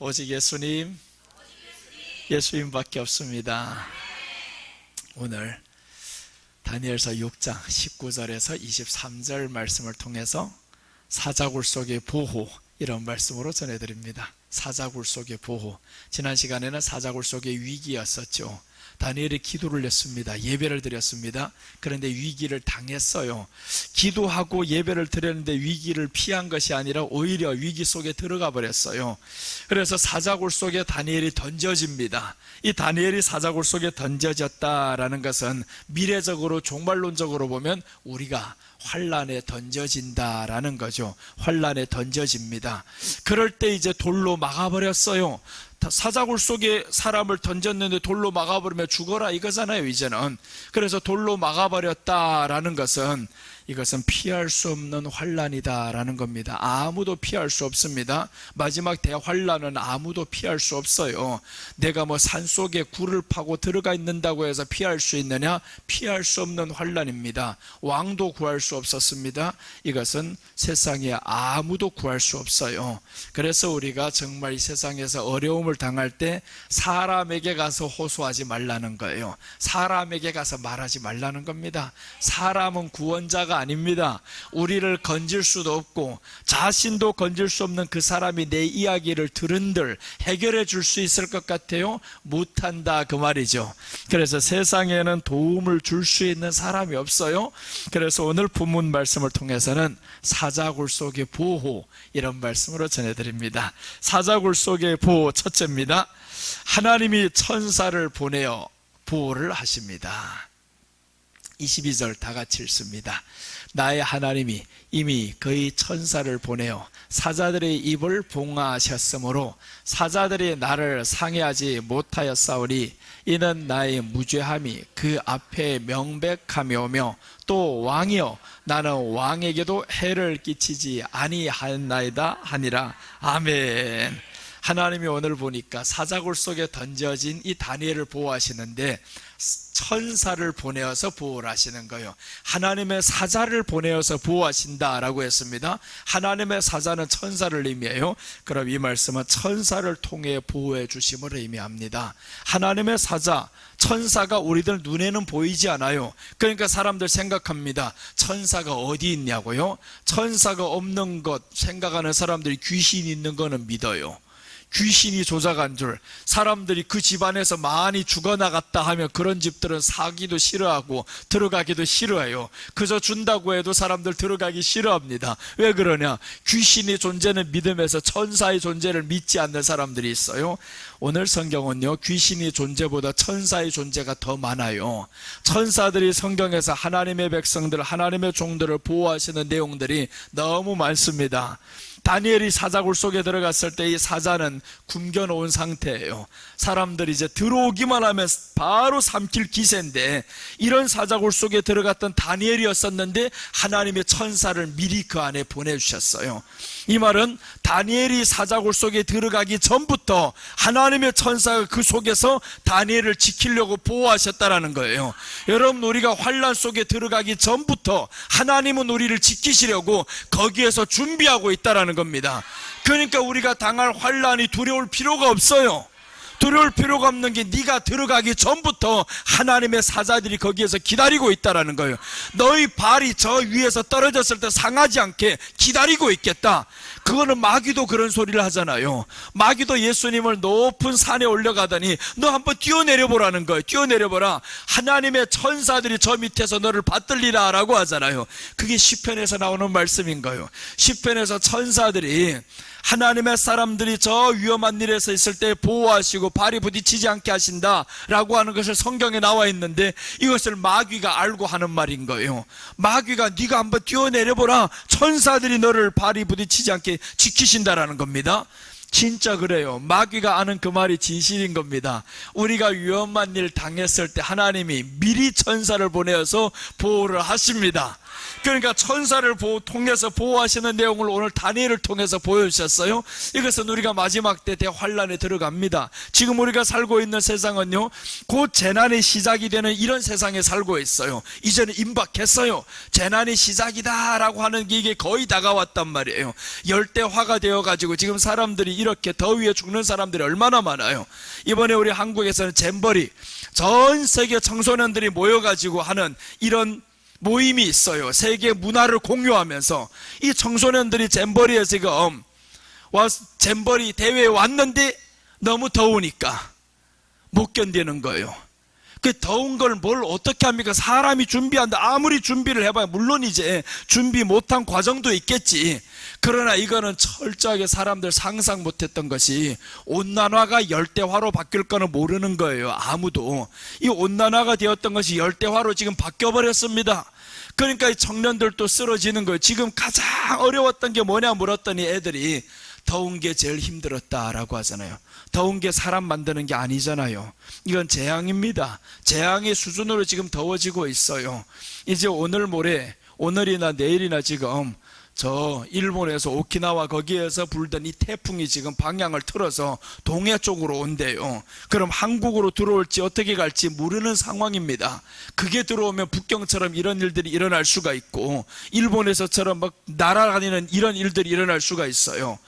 오직 예수님, 예수님밖에 없습니다. 오늘 다니엘서 6장 19절에서 23절 말씀을 통해서 사자굴 속의 보호, 이런 말씀으로 전해드립니다. 사자굴 속의 보호. 지난 시간에는 사자굴 속의 위기였었죠. 다니엘이 기도를 했습니다. 예배를 드렸습니다. 그런데 위기를 당했어요. 기도하고 예배를 드렸는데 위기를 피한 것이 아니라 오히려 위기 속에 들어가 버렸어요. 그래서 사자굴 속에 다니엘이 던져집니다. 이 다니엘이 사자굴 속에 던져졌다라는 것은 미래적으로 종말론적으로 보면 우리가 환란에 던져진다라는 거죠. 환란에 던져집니다. 그럴 때 이제 돌로 막아버렸어요. 사자굴 속에 사람을 던졌는데 돌로 막아버리면 죽어라 이거잖아요, 이제는. 그래서 돌로 막아버렸다라는 것은 이것은 피할 수 없는 환란이다라는 겁니다. 아무도 피할 수 없습니다. 마지막 대환란은 아무도 피할 수 없어요. 내가 뭐 산속에 굴을 파고 들어가 있는다고 해서 피할 수 있느냐? 피할 수 없는 환란입니다. 왕도 구할 수 없었습니다. 이것은 세상에 아무도 구할 수 없어요. 그래서 우리가 정말 이 세상에서 어려움을 당할 때 사람에게 가서 호소하지 말라는 거예요. 사람에게 가서 말하지 말라는 겁니다. 사람은 구원자가 아닙니다. 우리를 건질 수도 없고 자신도 건질 수 없는 그 사람이 내 이야기를 들은들 해결해 줄 수 있을 것 같아요? 못한다, 그 말이죠. 그래서 세상에는 도움을 줄 수 있는 사람이 없어요. 그래서 오늘 본문 말씀을 통해서는 사자굴 속의 보호, 이런 말씀으로 전해드립니다. 사자굴 속의 보호, 첫째입니다. 하나님이 천사를 보내어 보호를 하십니다. 22절 다 같이 읽습니다. 나의 하나님이 이미 그의 천사를 보내어 사자들의 입을 봉하셨으므로 사자들이 나를 상해하지 못하였사오니 이는 나의 무죄함이 그 앞에 명백하며며 또 왕이여 나는 왕에게도 해를 끼치지 아니하나이다 하니라. 아멘. 하나님이 오늘 보니까 사자굴 속에 던져진 이 다니엘을 보호하시는데 천사를 보내어서 보호를 하시는 거예요. 하나님의 사자를 보내어서 보호하신다라고 했습니다. 하나님의 사자는 천사를 의미해요. 그럼 이 말씀은 천사를 통해 보호해 주심을 의미합니다. 하나님의 사자, 천사가 우리들 눈에는 보이지 않아요. 그러니까 사람들 생각합니다. 천사가 어디 있냐고요? 천사가 없는 것 생각하는 사람들이 귀신이 있는 거는 믿어요. 귀신이 조작한 줄, 사람들이 그 집안에서 많이 죽어나갔다 하면 그런 집들은 사기도 싫어하고 들어가기도 싫어해요. 그저 준다고 해도 사람들 들어가기 싫어합니다. 왜 그러냐? 귀신의 존재는 믿으면서 천사의 존재를 믿지 않는 사람들이 있어요. 오늘 성경은요, 귀신의 존재보다 천사의 존재가 더 많아요. 천사들이 성경에서 하나님의 백성들, 하나님의 종들을 보호하시는 내용들이 너무 많습니다. 다니엘이 사자굴 속에 들어갔을 때 이 사자는 굶겨놓은 상태예요. 사람들이 이제 들어오기만 하면 바로 삼킬 기세인데, 이런 사자굴 속에 들어갔던 다니엘이었었는데 하나님의 천사를 미리 그 안에 보내주셨어요. 이 말은 다니엘이 사자굴 속에 들어가기 전부터 하나님의 천사가 그 속에서 다니엘을 지키려고 보호하셨다라는 거예요. 여러분, 우리가 환난 속에 들어가기 전부터 하나님은 우리를 지키시려고 거기에서 준비하고 있다라는 겁니다. 그러니까 우리가 당할 환난이 두려울 필요가 없어요. 두려울 필요가 없는 게 네가 들어가기 전부터 하나님의 사자들이 거기에서 기다리고 있다라는 거예요. 너희 발이 저 위에서 떨어졌을 때 상하지 않게 기다리고 있겠다. 그거는 마귀도 그런 소리를 하잖아요. 마귀도 예수님을 높은 산에 올려가더니 너 한번 뛰어내려보라는 거예요. 뛰어내려보라. 하나님의 천사들이 저 밑에서 너를 받들리라 라고 하잖아요. 그게 시편에서 나오는 말씀인 거예요. 시편에서 천사들이 하나님의 사람들이 저 위험한 일에서 있을 때 보호하시고 발이 부딪히지 않게 하신다라고 하는 것을 성경에 나와 있는데, 이것을 마귀가 알고 하는 말인 거예요. 마귀가 네가 한번 뛰어내려보라. 천사들이 너를 발이 부딪히지 않게 지키신다라는 겁니다. 진짜 그래요. 마귀가 아는 그 말이 진실인 겁니다. 우리가 위험한 일 당했을 때 하나님이 미리 천사를 보내어서 보호를 하십니다. 그러니까 천사를 통해서 보호하시는 내용을 오늘 다니엘을 통해서 보여주셨어요. 이것은 우리가 마지막 때 대환란에 들어갑니다. 지금 우리가 살고 있는 세상은요, 곧 재난의 시작이 되는 이런 세상에 살고 있어요. 이제는 임박했어요. 재난이 시작이다 라고 하는 게 이게 거의 다가왔단 말이에요. 열대화가 되어가지고 지금 사람들이 이렇게 더위에 죽는 사람들이 얼마나 많아요. 이번에 우리 한국에서는 잼버리, 전 세계 청소년들이 모여가지고 하는 이런 모임이 있어요. 세계 문화를 공유하면서 이 청소년들이 잼버리에 지금 잼버리 대회에 왔는데 너무 더우니까 못 견디는 거예요. 그 더운 걸 뭘 어떻게 합니까? 사람이 준비한다. 아무리 준비를 해봐야 물론 이제 준비 못한 과정도 있겠지. 그러나 이거는 철저하게 사람들 상상 못했던 것이 온난화가 열대화로 바뀔 거는 모르는 거예요. 아무도. 이 온난화가 되었던 것이 열대화로 지금 바뀌어버렸습니다. 그러니까 이 청년들도 쓰러지는 거예요. 지금 가장 어려웠던 게 뭐냐 물었더니 애들이 더운 게 제일 힘들었다라고 하잖아요. 더운 게 사람 만드는 게 아니잖아요. 이건 재앙입니다. 재앙의 수준으로 지금 더워지고 있어요. 이제 오늘 모레, 오늘이나 내일이나 지금 저 일본에서 오키나와 거기에서 불던 이 태풍이 지금 방향을 틀어서 동해 쪽으로 온대요. 그럼 한국으로 들어올지 어떻게 갈지 모르는 상황입니다. 그게 들어오면 북경처럼 이런 일들이 일어날 수가 있고 일본에서처럼 막 날아다니는 이런 일들이 일어날 수가 있어요.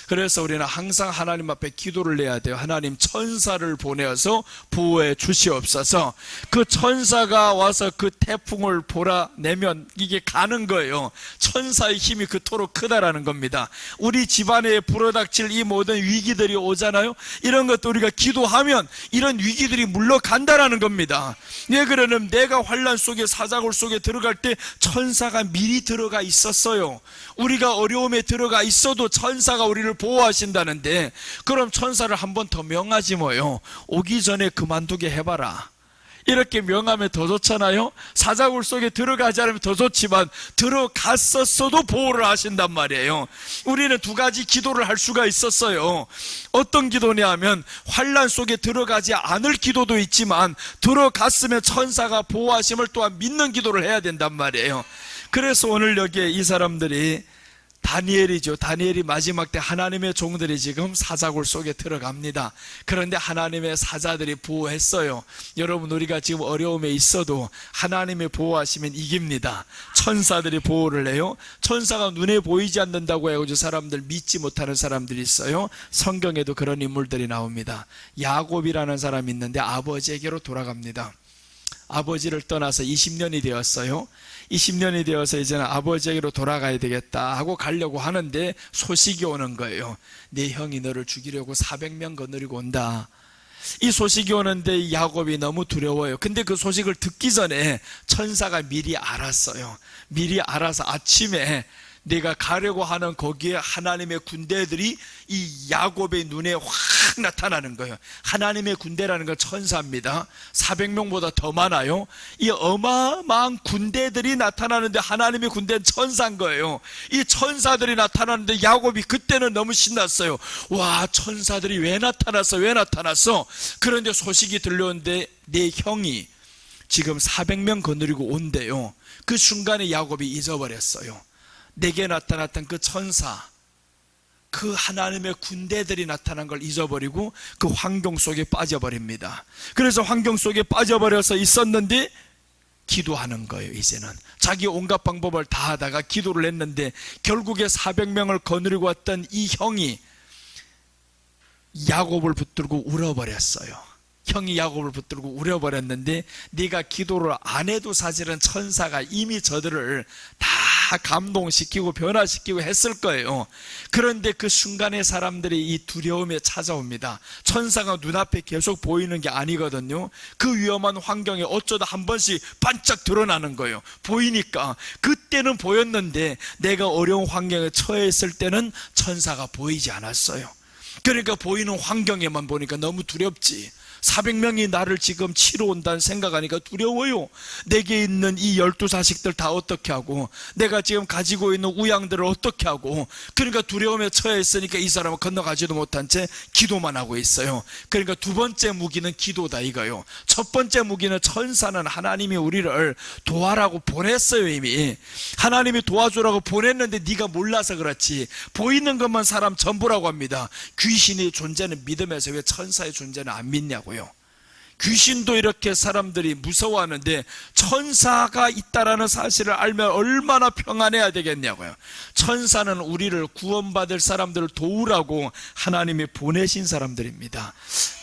그래서 우리는 항상 하나님 앞에 기도를 해야 돼요. 하나님, 천사를 보내어서 보호해 주시옵소서. 그 천사가 와서 그 태풍을 몰아내면 이게 가는 거예요. 천사의 힘이 그토록 크다라는 겁니다. 우리 집안에 불어닥칠 이 모든 위기들이 오잖아요. 이런 것도 우리가 기도하면 이런 위기들이 물러간다라는 겁니다. 왜 그러냐면 내가 환난 속에, 사자굴 속에 들어갈 때 천사가 미리 들어가 있었어요. 우리가 어려움에 들어가 있어도 천사가 우리를 보호하신다는데, 그럼 천사를 한 번 더 명하지 뭐요. 오기 전에 그만두게 해봐라. 이렇게 명하면 더 좋잖아요. 사자굴 속에 들어가지 않으면 더 좋지만 들어갔었어도 보호를 하신단 말이에요. 우리는 두 가지 기도를 할 수가 있었어요. 어떤 기도냐 하면 환난 속에 들어가지 않을 기도도 있지만 들어갔으면 천사가 보호하심을 또한 믿는 기도를 해야 된단 말이에요. 그래서 오늘 여기에 이 사람들이 다니엘이죠. 다니엘이 마지막 때 하나님의 종들이 지금 사자굴 속에 들어갑니다. 그런데 하나님의 사자들이 보호했어요. 여러분, 우리가 지금 어려움에 있어도 하나님의 보호하시면 이깁니다. 천사들이 보호를 해요. 천사가 눈에 보이지 않는다고 해가지고 사람들 믿지 못하는 사람들이 있어요. 성경에도 그런 인물들이 나옵니다. 야곱이라는 사람이 있는데 아버지에게로 돌아갑니다. 아버지를 떠나서 20년이 되었어요. 20년이 되어서 이제는 아버지에게로 돌아가야 되겠다 하고 가려고 하는데 소식이 오는 거예요. 네 형이 너를 죽이려고 400명 거느리고 온다. 이 소식이 오는데 야곱이 너무 두려워요. 근데 그 소식을 듣기 전에 천사가 미리 알았어요. 미리 알아서 아침에 내가 가려고 하는 거기에 하나님의 군대들이 이 야곱의 눈에 확 나타나는 거예요. 하나님의 군대라는 건 천사입니다. 400명보다 더 많아요. 이 어마어마한 군대들이 나타나는데 하나님의 군대는 천사인 거예요. 이 천사들이 나타나는데 야곱이 그때는 너무 신났어요. 와, 천사들이 왜 나타났어? 그런데 소식이 들려오는데 내 형이 지금 400명 거느리고 온대요. 그 순간에 야곱이 잊어버렸어요. 내게 나타났던 그 천사, 그 하나님의 군대들이 나타난 걸 잊어버리고 그 환경 속에 빠져버립니다. 그래서 환경 속에 빠져버려서 있었는데 기도하는 거예요. 이제는 자기 온갖 방법을 다 하다가 기도를 했는데 결국에 400명을 거느리고 왔던 이 형이 야곱을 붙들고 울어버렸어요. 형이 야곱을 붙들고 울어버렸는데 네가 기도를 안 해도 사실은 천사가 이미 저들을 다 감동시키고 변화시키고 했을 거예요. 그런데 그 순간에 사람들이 이 두려움에 찾아옵니다. 천사가 눈앞에 계속 보이는 게 아니거든요. 그 위험한 환경에 어쩌다 한 번씩 반짝 드러나는 거예요. 보이니까. 그때는 보였는데 내가 어려운 환경에 처해 있을 때는 천사가 보이지 않았어요. 그러니까 보이는 환경에만 보니까 너무 두렵지. 400명이 나를 지금 치러 온다는 생각하니까 두려워요. 내게 있는 이 12자식들 다 어떻게 하고, 내가 지금 가지고 있는 우양들을 어떻게 하고, 그러니까 두려움에 처해 있으니까 이 사람은 건너가지도 못한 채 기도만 하고 있어요. 그러니까 두 번째 무기는 기도다 이거요. 첫 번째 무기는, 천사는 하나님이 우리를 도와라고 보냈어요. 이미 하나님이 도와주라고 보냈는데 네가 몰라서 그렇지. 보이는 것만 사람 전부라고 합니다. 귀신의 존재는 믿으면서 왜 천사의 존재는 안 믿냐고요. 귀신도 이렇게 사람들이 무서워하는데 천사가 있다라는 사실을 알면 얼마나 평안해야 되겠냐고요. 천사는 우리를 구원받을 사람들을 도우라고 하나님이 보내신 사람들입니다.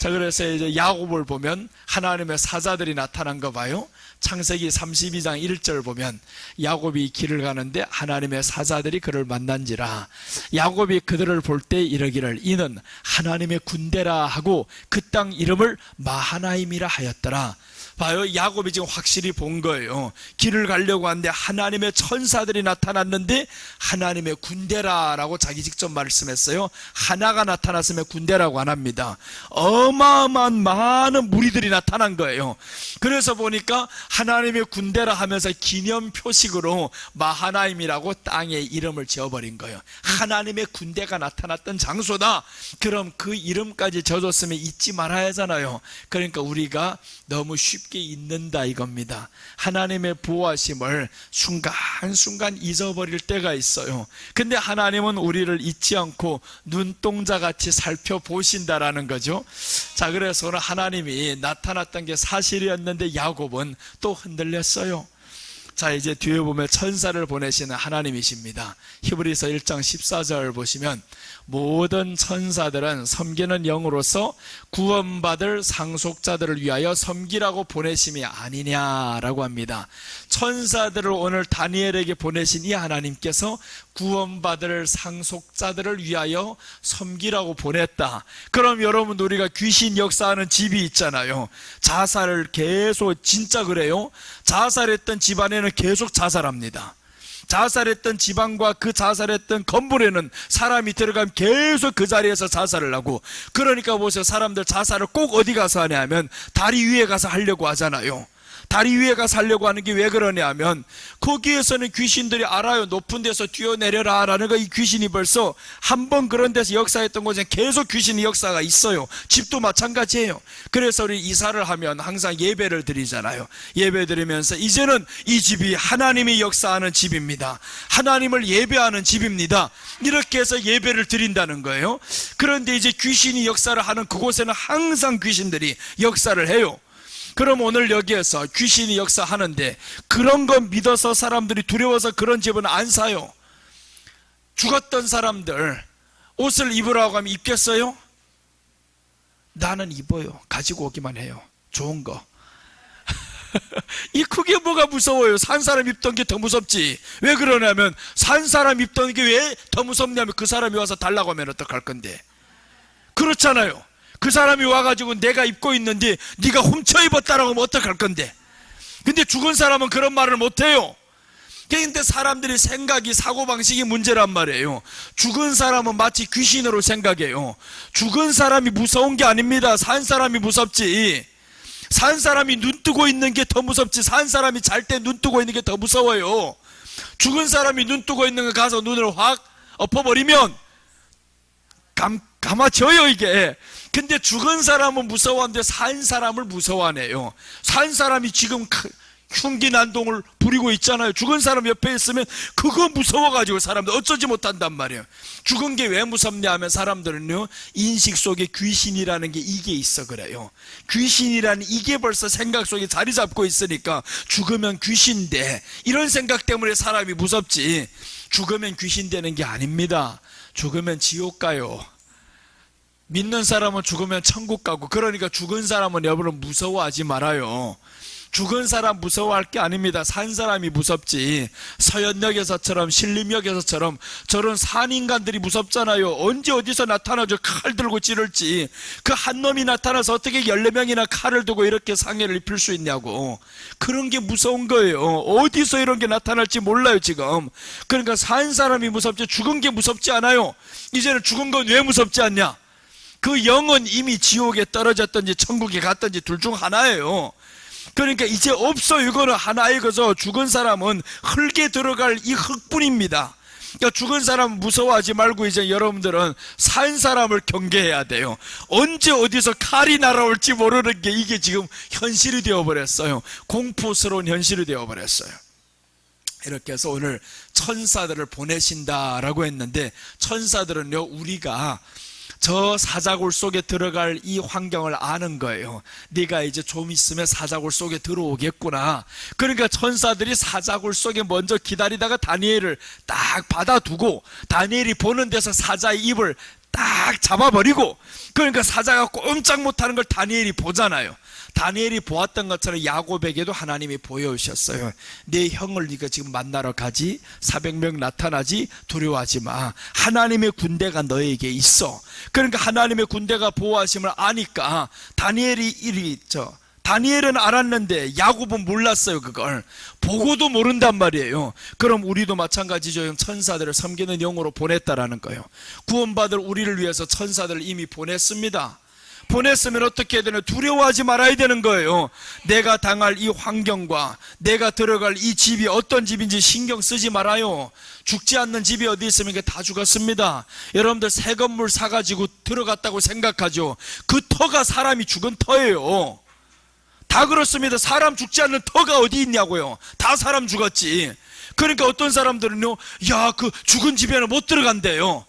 자, 그래서 이제 야곱을 보면 하나님의 사자들이 나타난 거 봐요. 창세기 32장 1절 보면 야곱이 길을 가는데 하나님의 사자들이 그를 만난지라. 야곱이 그들을 볼 때 이르기를 이는 하나님의 군대라 하고 그 땅 이름을 마하나임이라 하였더라. 봐요, 야곱이 지금 확실히 본 거예요. 길을 가려고 하는데 하나님의 천사들이 나타났는데 하나님의 군대라라고 자기 직접 말씀했어요. 하나가 나타났으면 군대라고 안 합니다. 어마어마한 많은 무리들이 나타난 거예요. 그래서 보니까 하나님의 군대라 하면서 기념 표식으로 마하나임이라고 땅에 이름을 지어버린 거예요. 하나님의 군대가 나타났던 장소다. 그럼 그 이름까지 지어줬으면 잊지 말아야 하잖아요. 그러니까 우리가 너무 쉽게 잊는다 이겁니다. 하나님의 보호하심을 순간순간 잊어버릴 때가 있어요. 근데 하나님은 우리를 잊지 않고 눈동자같이 살펴보신다라는 거죠. 자, 그래서 오늘 하나님이 나타났던 게 사실이었는데 야곱은 또 흔들렸어요. 자, 이제 뒤에 보면 천사를 보내시는 하나님이십니다. 히브리서 1장 14절 보시면 모든 천사들은 섬기는 영으로서 구원받을 상속자들을 위하여 섬기라고 보내심이 아니냐라고 합니다. 천사들을 오늘 다니엘에게 보내신 이 하나님께서 구원받을 상속자들을 위하여 섬기라고 보냈다. 그럼 여러분, 우리가 귀신 역사하는 집이 있잖아요. 자살을 계속, 진짜 그래요. 자살했던 집안에는 계속 자살합니다. 자살했던 지방과 그 자살했던 건물에는 사람이 들어가면 계속 그 자리에서 자살을 하고, 그러니까 보세요, 사람들 자살을 꼭 어디 가서 하냐면 다리 위에 가서 하려고 하잖아요. 다리 위에 가서 하려고 하는 게 왜 그러냐 하면 거기에서는 귀신들이 알아요. 높은 데서 뛰어내려라 라는 거. 이 귀신이 벌써 한 번 그런 데서 역사했던 곳에 계속 귀신의 역사가 있어요. 집도 마찬가지예요. 그래서 우리 이사를 하면 항상 예배를 드리잖아요. 예배 드리면서 이제는 이 집이 하나님이 역사하는 집입니다. 하나님을 예배하는 집입니다. 이렇게 해서 예배를 드린다는 거예요. 그런데 이제 귀신이 역사를 하는 그곳에는 항상 귀신들이 역사를 해요. 그럼 오늘 여기에서 귀신이 역사하는데 그런 거 믿어서 사람들이 두려워서 그런 집은 안 사요. 죽었던 사람들 옷을 입으라고 하면 입겠어요? 나는 입어요. 가지고 오기만 해요. 좋은 거. 이 그게 뭐가 무서워요? 산 사람 입던 게 더 무섭지. 왜 그러냐면 산 사람 입던 게 왜 더 무섭냐면 그 사람이 와서 달라고 하면 어떡할 건데. 그렇잖아요. 그 사람이 와가지고 내가 입고 있는데 네가 훔쳐 입었다라고 하면 어떡할 건데. 근데 죽은 사람은 그런 말을 못해요. 그런데 사람들이 생각이, 사고방식이 문제란 말이에요. 죽은 사람은 마치 귀신으로 생각해요. 죽은 사람이 무서운 게 아닙니다. 산 사람이 무섭지. 산 사람이 눈 뜨고 있는 게 더 무섭지. 산 사람이 잘 때 눈 뜨고 있는 게 더 무서워요. 죽은 사람이 눈 뜨고 있는 거 가서 눈을 확 엎어버리면 감아져요 이게. 근데 죽은 사람은 무서워하는데 산 사람을 무서워하네요. 산 사람이 지금 흉기난동을 부리고 있잖아요. 죽은 사람 옆에 있으면 그거 무서워가지고 사람들 어쩌지 못한단 말이에요. 죽은 게 왜 무섭냐 하면 사람들은요, 인식 속에 귀신이라는 게 이게 있어 그래요. 귀신이라는 이게 벌써 생각 속에 자리 잡고 있으니까 죽으면 귀신돼, 이런 생각 때문에 사람이 무섭지. 죽으면 귀신 되는 게 아닙니다. 죽으면 지옥 가요. 믿는 사람은 죽으면 천국 가고. 그러니까 죽은 사람은 여러분 무서워하지 말아요. 죽은 사람 무서워할 게 아닙니다. 산 사람이 무섭지. 서현역에서처럼 신림역에서처럼 저런 산인간들이 무섭잖아요. 언제 어디서 나타나죠. 칼 들고 찌를지. 그 한 놈이 나타나서 어떻게 14명이나 칼을 두고 이렇게 상해를 입힐 수 있냐고. 그런 게 무서운 거예요. 어디서 이런 게 나타날지 몰라요 지금. 그러니까 산 사람이 무섭지 죽은 게 무섭지 않아요. 이제는 죽은 건 왜 무섭지 않냐. 그 영은 이미 지옥에 떨어졌든지 천국에 갔든지 둘 중 하나예요. 그러니까 이제 없어. 이거는 하나의 거죠. 죽은 사람은 흙에 들어갈 이 흙뿐입니다. 그러니까 죽은 사람 무서워하지 말고 이제 여러분들은 산 사람을 경계해야 돼요. 언제 어디서 칼이 날아올지 모르는 게 이게 지금 현실이 되어버렸어요. 공포스러운 현실이 되어버렸어요. 이렇게 해서 오늘 천사들을 보내신다라고 했는데, 천사들은요, 우리가 저 사자굴 속에 들어갈 이 환경을 아는 거예요. 네가 이제 좀 있으면 사자굴 속에 들어오겠구나. 그러니까 천사들이 사자굴 속에 먼저 기다리다가 다니엘을 딱 받아두고, 다니엘이 보는 데서 사자의 입을 딱 잡아버리고, 그러니까 사자가 꼼짝 못하는 걸 다니엘이 보잖아요. 다니엘이 보았던 것처럼 야곱에게도 하나님이 보여주셨어요. 내 형을 네가 지금 만나러 가지, 400명 나타나지, 두려워하지 마. 하나님의 군대가 너에게 있어. 그러니까 하나님의 군대가 보호하심을 아니까 다니엘은 알았는데 야곱은 몰랐어요. 그걸 보고도 모른단 말이에요. 그럼 우리도 마찬가지죠. 천사들을 섬기는 영으로 보냈다라는 거예요. 구원받을 우리를 위해서 천사들을 이미 보냈습니다. 보냈으면 어떻게 해야 되나? 두려워하지 말아야 되는 거예요. 내가 당할 이 환경과 내가 들어갈 이 집이 어떤 집인지 신경 쓰지 말아요. 죽지 않는 집이 어디 있으면 다 죽었습니다. 여러분들 새 건물 사가지고 들어갔다고 생각하죠. 그 터가 사람이 죽은 터예요. 다 그렇습니다. 사람 죽지 않는 터가 어디 있냐고요. 다 사람 죽었지. 그러니까 어떤 사람들은요, 야, 그 죽은 집에는 못 들어간대요.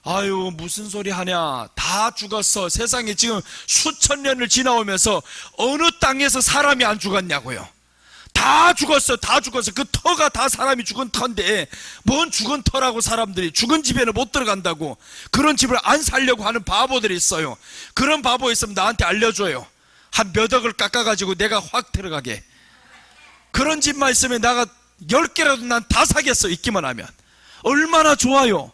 아유, 무슨 소리 하냐. 다 죽었어. 세상에 지금 수천 년을 지나오면서 어느 땅에서 사람이 안 죽었냐고요. 다 죽었어. 다 죽었어. 그 터가 다 사람이 죽은 터인데 뭔 죽은 터라고 사람들이 죽은 집에는 못 들어간다고. 그런 집을 안 살려고 하는 바보들이 있어요. 그런 바보 있으면 나한테 알려줘요. 한 몇 억을 깎아가지고 내가 확 들어가게. 그런 집만 있으면 내가 10개라도 난 다 사겠어. 있기만 하면. 얼마나 좋아요.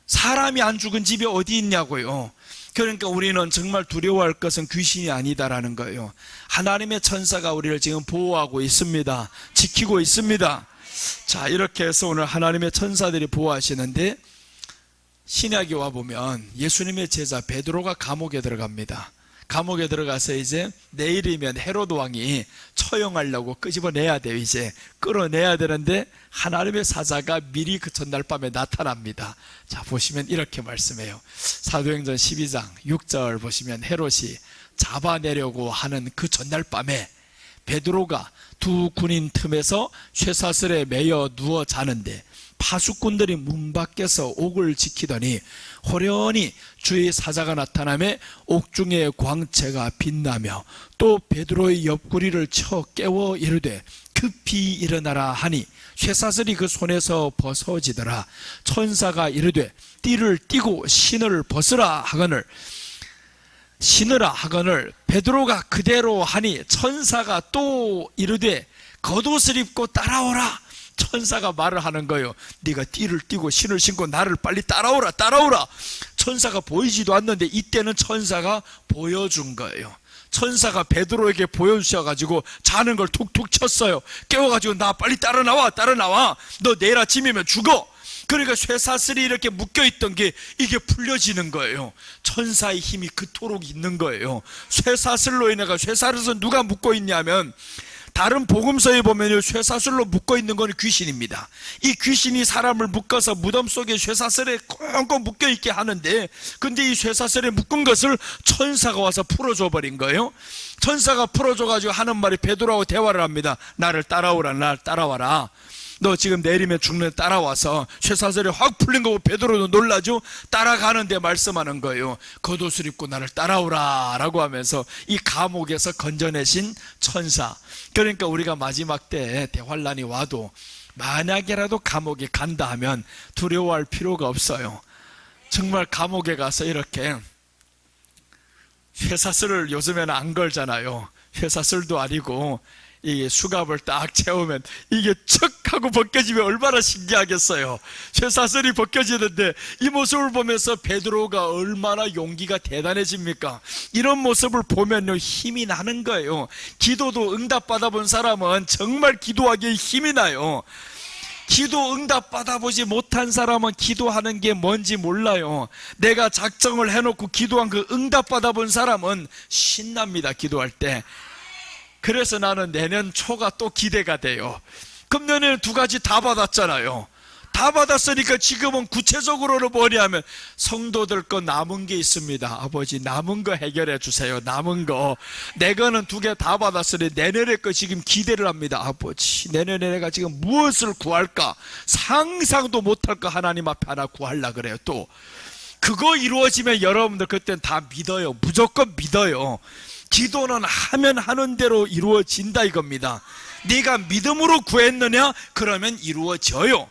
사람이 안 죽은 집이 어디 있냐고요. 그러니까 우리는 정말 두려워할 것은 귀신이 아니다라는 거예요. 하나님의 천사가 우리를 지금 보호하고 있습니다. 지키고 있습니다. 자, 이렇게 해서 오늘 하나님의 천사들이 보호하시는데, 신약에 와보면 예수님의 제자 베드로가 감옥에 들어갑니다. 감옥에 들어가서 이제 내일이면 헤로드 왕이 처형하려고 끄집어내야 돼요. 이제 끌어내야 되는데 하나님의 사자가 미리 그 전날 밤에 나타납니다. 자, 보시면 이렇게 말씀해요. 사도행전 12장 6절 보시면 헤롯이 잡아내려고 하는 그 전날 밤에 베드로가 두 군인 틈에서 쇠사슬에 매여 누워 자는데 파수꾼들이 문 밖에서 옥을 지키더니 호련히 주의 사자가 나타나며 옥중의 광채가 빛나며 또 베드로의 옆구리를 쳐 깨워 이르되 급히 일어나라 하니 쇠사슬이 그 손에서 벗어지더라. 천사가 이르되 띠를 띠고 신을 벗으라 하거늘 신으라 하거늘 베드로가 그대로 하니 천사가 또 이르되 겉옷을 입고 따라오라. 천사가 말을 하는 거예요. 네가 띠를 띠고 신을 신고 나를 빨리 따라오라. 천사가 보이지도 않는데 이때는 천사가 보여준 거예요. 천사가 베드로에게 보여주셔가지고 자는 걸 툭툭 쳤어요. 깨워가지고 나 빨리 따라 나와. 너 내일 아침이면 죽어. 그러니까 쇠사슬이 이렇게 묶여있던 게 이게 풀려지는 거예요. 천사의 힘이 그토록 있는 거예요. 쇠사슬로 인해가 쇠사슬은 누가 묶고 있냐면 다른 복음서에 보면 쇠사슬로 묶어있는 건 귀신입니다. 이 귀신이 사람을 묶어서 무덤 속에 쇠사슬에 꽁꽁 묶여있게 하는데, 근데 이 쇠사슬에 묶은 것을 천사가 와서 풀어줘 버린 거예요. 천사가 풀어줘가지고 하는 말이 베드로하고 대화를 합니다. 나를 따라오라. 너 지금 내리면 죽는 따라와서 쇠사슬이 확 풀린 거고 베드로도 놀라죠. 따라가는데 말씀하는 거예요. 겉옷을 입고 나를 따라오라 라고 하면서 이 감옥에서 건져내신 천사. 그러니까 우리가 마지막 때 대환란이 와도 만약에라도 감옥에 간다 하면 두려워할 필요가 없어요. 정말 감옥에 가서 이렇게 쇠사슬을 요즘에는 안 걸잖아요. 쇠사슬도 아니고 이 수갑을 딱 채우면 이게 척 하고 벗겨지면 얼마나 신기하겠어요. 쇠사슬이 벗겨지는데 이 모습을 보면서 베드로가 얼마나 용기가 대단해집니까? 이런 모습을 보면요 힘이 나는 거예요. 기도도 응답받아 본 사람은 정말 기도하기에 힘이 나요. 기도 응답 받아보지 못한 사람은 기도하는 게 뭔지 몰라요. 내가 작정을 해놓고 기도한 그 응답 받아본 사람은 신납니다, 기도할 때. 그래서 나는 내년 초가 또 기대가 돼요. 금년에는 두 가지 다 받았잖아요. 다 받았으니까 지금은 구체적으로는 뭐냐면 성도들 거 남은 게 있습니다. 아버지 남은 거 해결해 주세요. 남은 거. 내 거는 두 개 다 받았으니 내년에 거 지금 기대를 합니다. 아버지 내년에 내가 지금 무엇을 구할까? 상상도 못할 거 하나님 앞에 하나 구하려고 그래요. 또 그거 이루어지면 여러분들 그때는 다 믿어요. 무조건 믿어요. 기도는 하면 하는 대로 이루어진다 이겁니다. 네가 믿음으로 구했느냐? 그러면 이루어져요.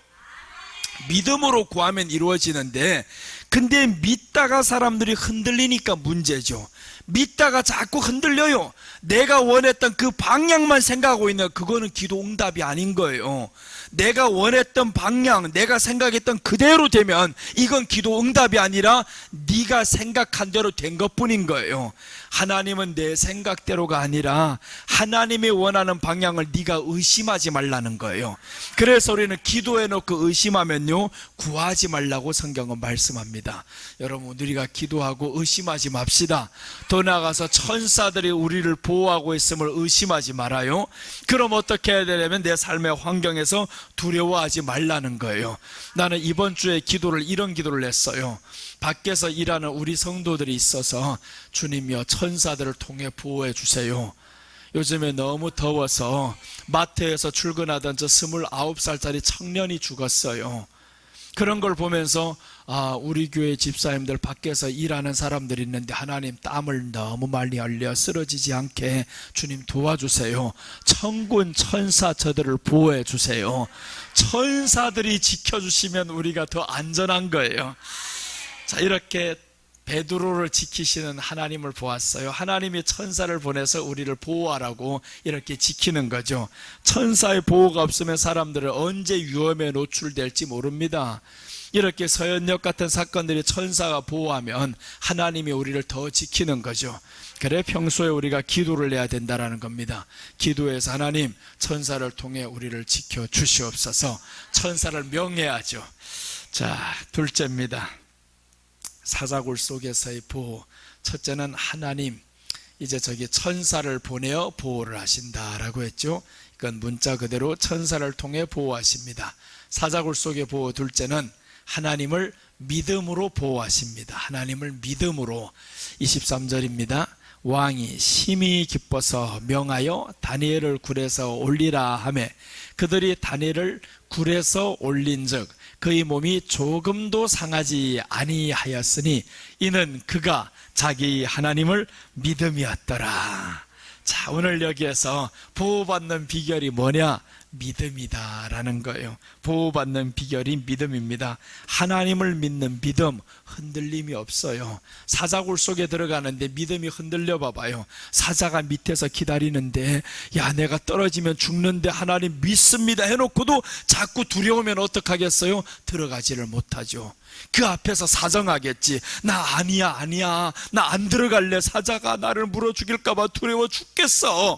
믿음으로 구하면 이루어지는데, 근데 믿다가 사람들이 흔들리니까 문제죠. 믿다가 자꾸 흔들려요. 내가 원했던 그 방향만 생각하고 있는, 그거는 기도 응답이 아닌 거예요. 내가 원했던 방향, 내가 생각했던 그대로 되면 이건 기도 응답이 아니라 네가 생각한 대로 된 것뿐인 거예요. 하나님은 내 생각대로가 아니라 하나님이 원하는 방향을 네가 의심하지 말라는 거예요. 그래서 우리는 기도해놓고 의심하면요 구하지 말라고 성경은 말씀합니다. 여러분 우리가 기도하고 의심하지 맙시다. 더 나아가서 천사들이 우리를 보호하고 있음을 의심하지 말아요. 그럼 어떻게 해야 되냐면 내 삶의 환경에서 두려워하지 말라는 거예요. 나는 이번 주에 이런 기도를 했어요. 밖에서 일하는 우리 성도들이 있어서 주님이여 천사들을 통해 보호해 주세요. 요즘에 너무 더워서 마트에서 출근하던 저 29살짜리 청년이 죽었어요. 그런 걸 보면서 우리 교회 집사님들 밖에서 일하는 사람들이 있는데 하나님 땀을 너무 많이 흘려 쓰러지지 않게 주님 도와주세요. 천군 천사 저들을 보호해 주세요. 천사들이 지켜주시면 우리가 더 안전한 거예요. 자, 이렇게 베드로를 지키시는 하나님을 보았어요. 하나님이 천사를 보내서 우리를 보호하라고 이렇게 지키는 거죠. 천사의 보호가 없으면 사람들은 언제 위험에 노출될지 모릅니다. 이렇게 서현역 같은 사건들이 천사가 보호하면 하나님이 우리를 더 지키는 거죠. 그래 평소에 우리가 기도를 해야 된다는 겁니다. 기도해서 하나님 천사를 통해 우리를 지켜 주시옵소서. 천사를 명예하죠. 자, 둘째입니다. 사자굴 속에서의 보호. 첫째는 하나님 이제 저기 천사를 보내어 보호를 하신다라고 했죠. 이건 문자 그대로 천사를 통해 보호하십니다. 사자굴 속의 보호. 둘째는 하나님을 믿음으로 보호하십니다. 하나님을 믿음으로. 23절입니다. 왕이 심히 기뻐서 명하여 다니엘을 굴에서 올리라 하매 그들이 다니엘을 굴에서 올린즉 그의 몸이 조금도 상하지 아니하였으니 이는 그가 자기 하나님을 믿음이었더라. 자, 오늘 여기에서 보호받는 비결이 뭐냐? 믿음이다라는 거예요. 보호받는 비결이 믿음입니다. 하나님을 믿는 믿음, 흔들림이 없어요. 사자굴 속에 들어가는데 믿음이 흔들려 봐봐요. 사자가 밑에서 기다리는데 야 내가 떨어지면 죽는데 하나님 믿습니다 해놓고도 자꾸 두려우면 어떡하겠어요? 들어가지를 못하죠. 그 앞에서 사정하겠지. 나 아니야 나 안 들어갈래. 사자가 나를 물어 죽일까 봐 두려워 죽겠어.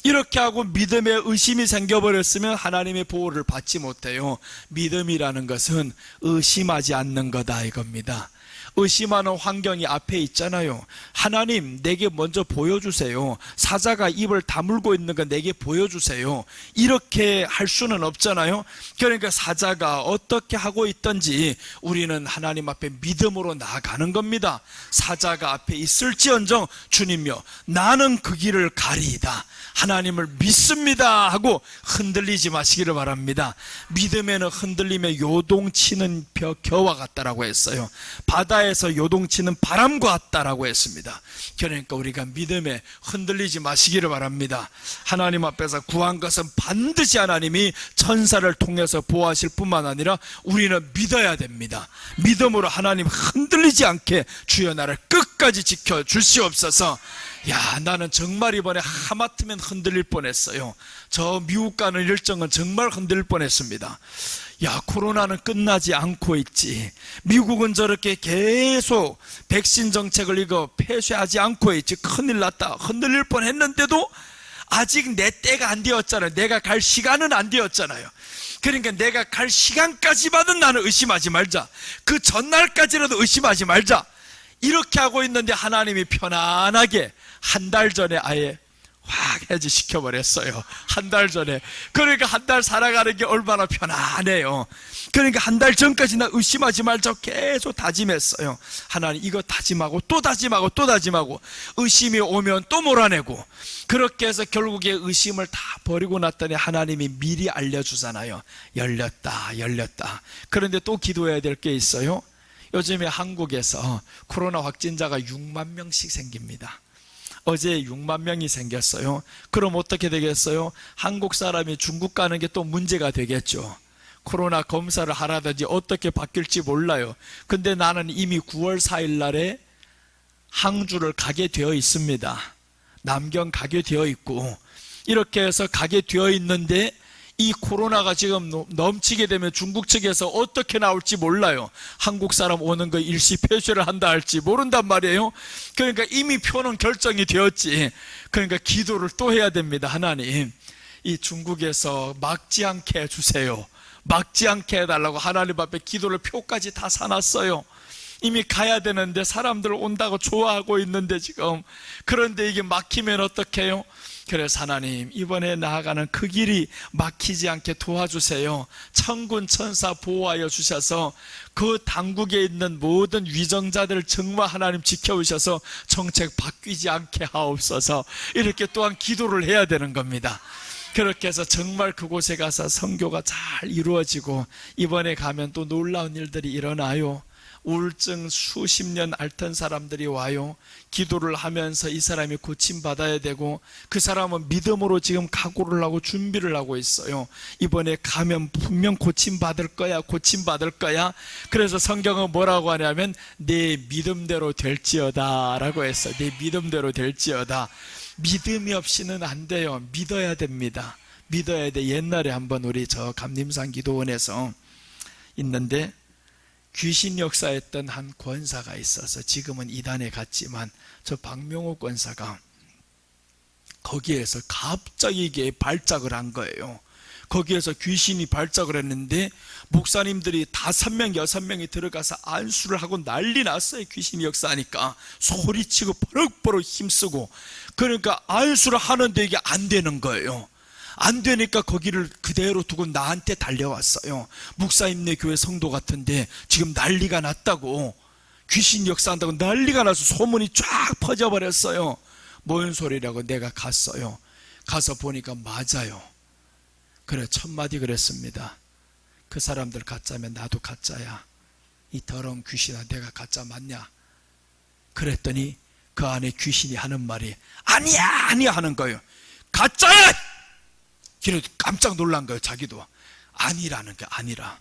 이렇게 하고 믿음에 의심이 생겨버렸으면 하나님의 보호를 받지 못해요. 믿음이라는 것은 의심하지 않는 거다 이겁니다. 의심하는 환경이 앞에 있잖아요. 하나님 내게 먼저 보여주세요. 사자가 입을 다물고 있는 거 내게 보여주세요. 이렇게 할 수는 없잖아요. 그러니까 사자가 어떻게 하고 있든지 우리는 하나님 앞에 믿음으로 나아가는 겁니다. 사자가 앞에 있을지언정 주님이여 나는 그 길을 가리이다. 하나님을 믿습니다 하고 흔들리지 마시기를 바랍니다. 믿음에는 흔들림에 요동치는 겨와 같다라고 했어요. 바다에서 요동치는 바람과 같다라고 했습니다. 그러니까 우리가 믿음에 흔들리지 마시기를 바랍니다. 하나님 앞에서 구한 것은 반드시 하나님이 천사를 통해서 보호하실 뿐만 아니라 우리는 믿어야 됩니다. 믿음으로 하나님 흔들리지 않게 주여 나를 끝까지 지켜 주시옵소서. 야 나는 정말 이번에 하마터면 흔들릴 뻔했어요. 저 미국 가는 일정은 정말 흔들릴 뻔했습니다. 야 코로나는 끝나지 않고 있지. 미국은 저렇게 계속 백신 정책을 이거 폐쇄하지 않고 있지. 큰일 났다. 흔들릴 뻔했는데도 아직 내 때가 안 되었잖아요. 내가 갈 시간은 안 되었잖아요. 그러니까 내가 갈 시간까지만은 나는 의심하지 말자, 그 전날까지라도 의심하지 말자, 이렇게 하고 있는데 하나님이 편안하게 한 달 전에 아예 확 해지시켜버렸어요. 한 달 전에. 그러니까 한 달 살아가는 게 얼마나 편안해요. 그러니까 한 달 전까지 나 의심하지 말자고 계속 다짐했어요. 하나님 이거 다짐하고 또 다짐하고 또 다짐하고, 의심이 오면 또 몰아내고, 그렇게 해서 결국에 의심을 다 버리고 났더니 하나님이 미리 알려주잖아요. 열렸다 열렸다. 그런데 또 기도해야 될 게 있어요. 요즘에 한국에서 코로나 확진자가 6만 명씩 생깁니다. 어제 6만 명이 생겼어요. 그럼 어떻게 되겠어요? 한국 사람이 중국 가는 게 또 문제가 되겠죠. 코로나 검사를 하라든지 어떻게 바뀔지 몰라요. 근데 나는 이미 9월 4일 날에 항주를 가게 되어 있습니다. 남경 가게 되어 있고, 이렇게 해서 가게 되어 있는데 이 코로나가 지금 넘치게 되면 중국 측에서 어떻게 나올지 몰라요. 한국 사람 오는 거 일시 폐쇄를 한다 할지 모른단 말이에요. 그러니까 이미 표는 결정이 되었지. 그러니까 기도를 또 해야 됩니다. 하나님, 이 중국에서 막지 않게 해주세요. 막지 않게 해달라고 하나님 앞에 기도를 표까지 다 사놨어요. 이미 가야 되는데 사람들 온다고 좋아하고 있는데 지금, 그런데 이게 막히면 어떡해요? 그래서 하나님, 이번에 나아가는 그 길이 막히지 않게 도와주세요. 천군 천사 보호하여 주셔서 그 당국에 있는 모든 위정자들을 정말 하나님 지켜주셔서 정책 바뀌지 않게 하옵소서. 이렇게 또한 기도를 해야 되는 겁니다. 그렇게 해서 정말 그곳에 가서 선교가 잘 이루어지고, 이번에 가면 또 놀라운 일들이 일어나요. 우울증 수십 년 앓던 사람들이 와요. 기도를 하면서 이 사람이 고침받아야 되고, 그 사람은 믿음으로 지금 각오를 하고 준비를 하고 있어요. 이번에 가면 분명 고침받을 거야, 고침받을 거야. 그래서 성경은 뭐라고 하냐면 내 믿음대로 될지어다 라고 했어요. 내 믿음대로 될지어다. 믿음이 없이는 안 돼요. 믿어야 됩니다. 믿어야 돼. 옛날에 한번 우리 저 감림산 기도원에서 있는데 귀신 역사했던 한 권사가 있어서 지금은 이단에 갔지만, 저 박명호 권사가 거기에서 갑자기 이게 발작을 한 거예요. 거기에서 귀신이 발작을 했는데 목사님들이 5명, 6명이 들어가서 안수를 하고 난리 났어요. 귀신이 역사하니까 소리치고 버럭버럭 힘쓰고. 그러니까 안수를 하는데 이게 안 되는 거예요. 안 되니까 거기를 그대로 두고 나한테 달려왔어요. 목사님네 교회 성도 같은데 지금 난리가 났다고, 귀신 역사한다고 난리가 나서 소문이 쫙 퍼져버렸어요. 뭔 소리라고 내가 갔어요. 가서 보니까 맞아요. 그래, 첫마디 그랬습니다. 그 사람들 가짜면 나도 가짜야. 이 더러운 귀신아, 내가 가짜 맞냐? 그랬더니 그 안에 귀신이 하는 말이 아니야 아니야 하는 거예요. 가짜야! 그래 깜짝 놀란 거예요. 자기도 아니라는 게 아니라.